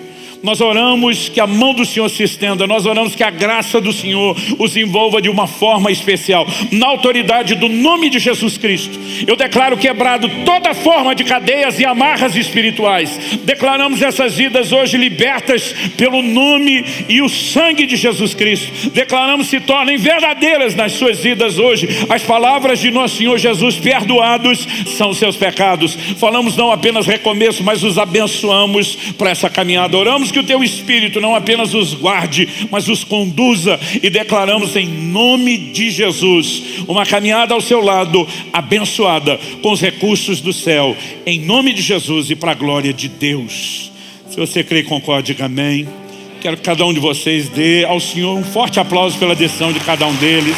Nós oramos que a mão do Senhor se estenda, nós oramos que a graça do Senhor os envolva de uma forma especial, na autoridade do nome de Jesus Cristo. Eu declaro quebrado toda forma de cadeias e amarras espirituais. Declaramos essas vidas hoje libertas pelo nome e o sangue de Jesus Cristo. Declaramos se tornem verdadeiras nas suas vidas hoje as palavras de nosso Senhor Jesus: perdoados são os seus pecados. Falamos não apenas recomeço, mas os abençoamos para essa caminhada. Oramos que o Teu Espírito não apenas os guarde, mas os conduza, e declaramos em nome de Jesus uma caminhada ao seu lado, abençoada com os recursos do céu, em nome de Jesus e para a glória de Deus. Se você crê e concorde, diga amém. Quero que cada um de vocês dê ao Senhor um forte aplauso pela decisão de cada um deles.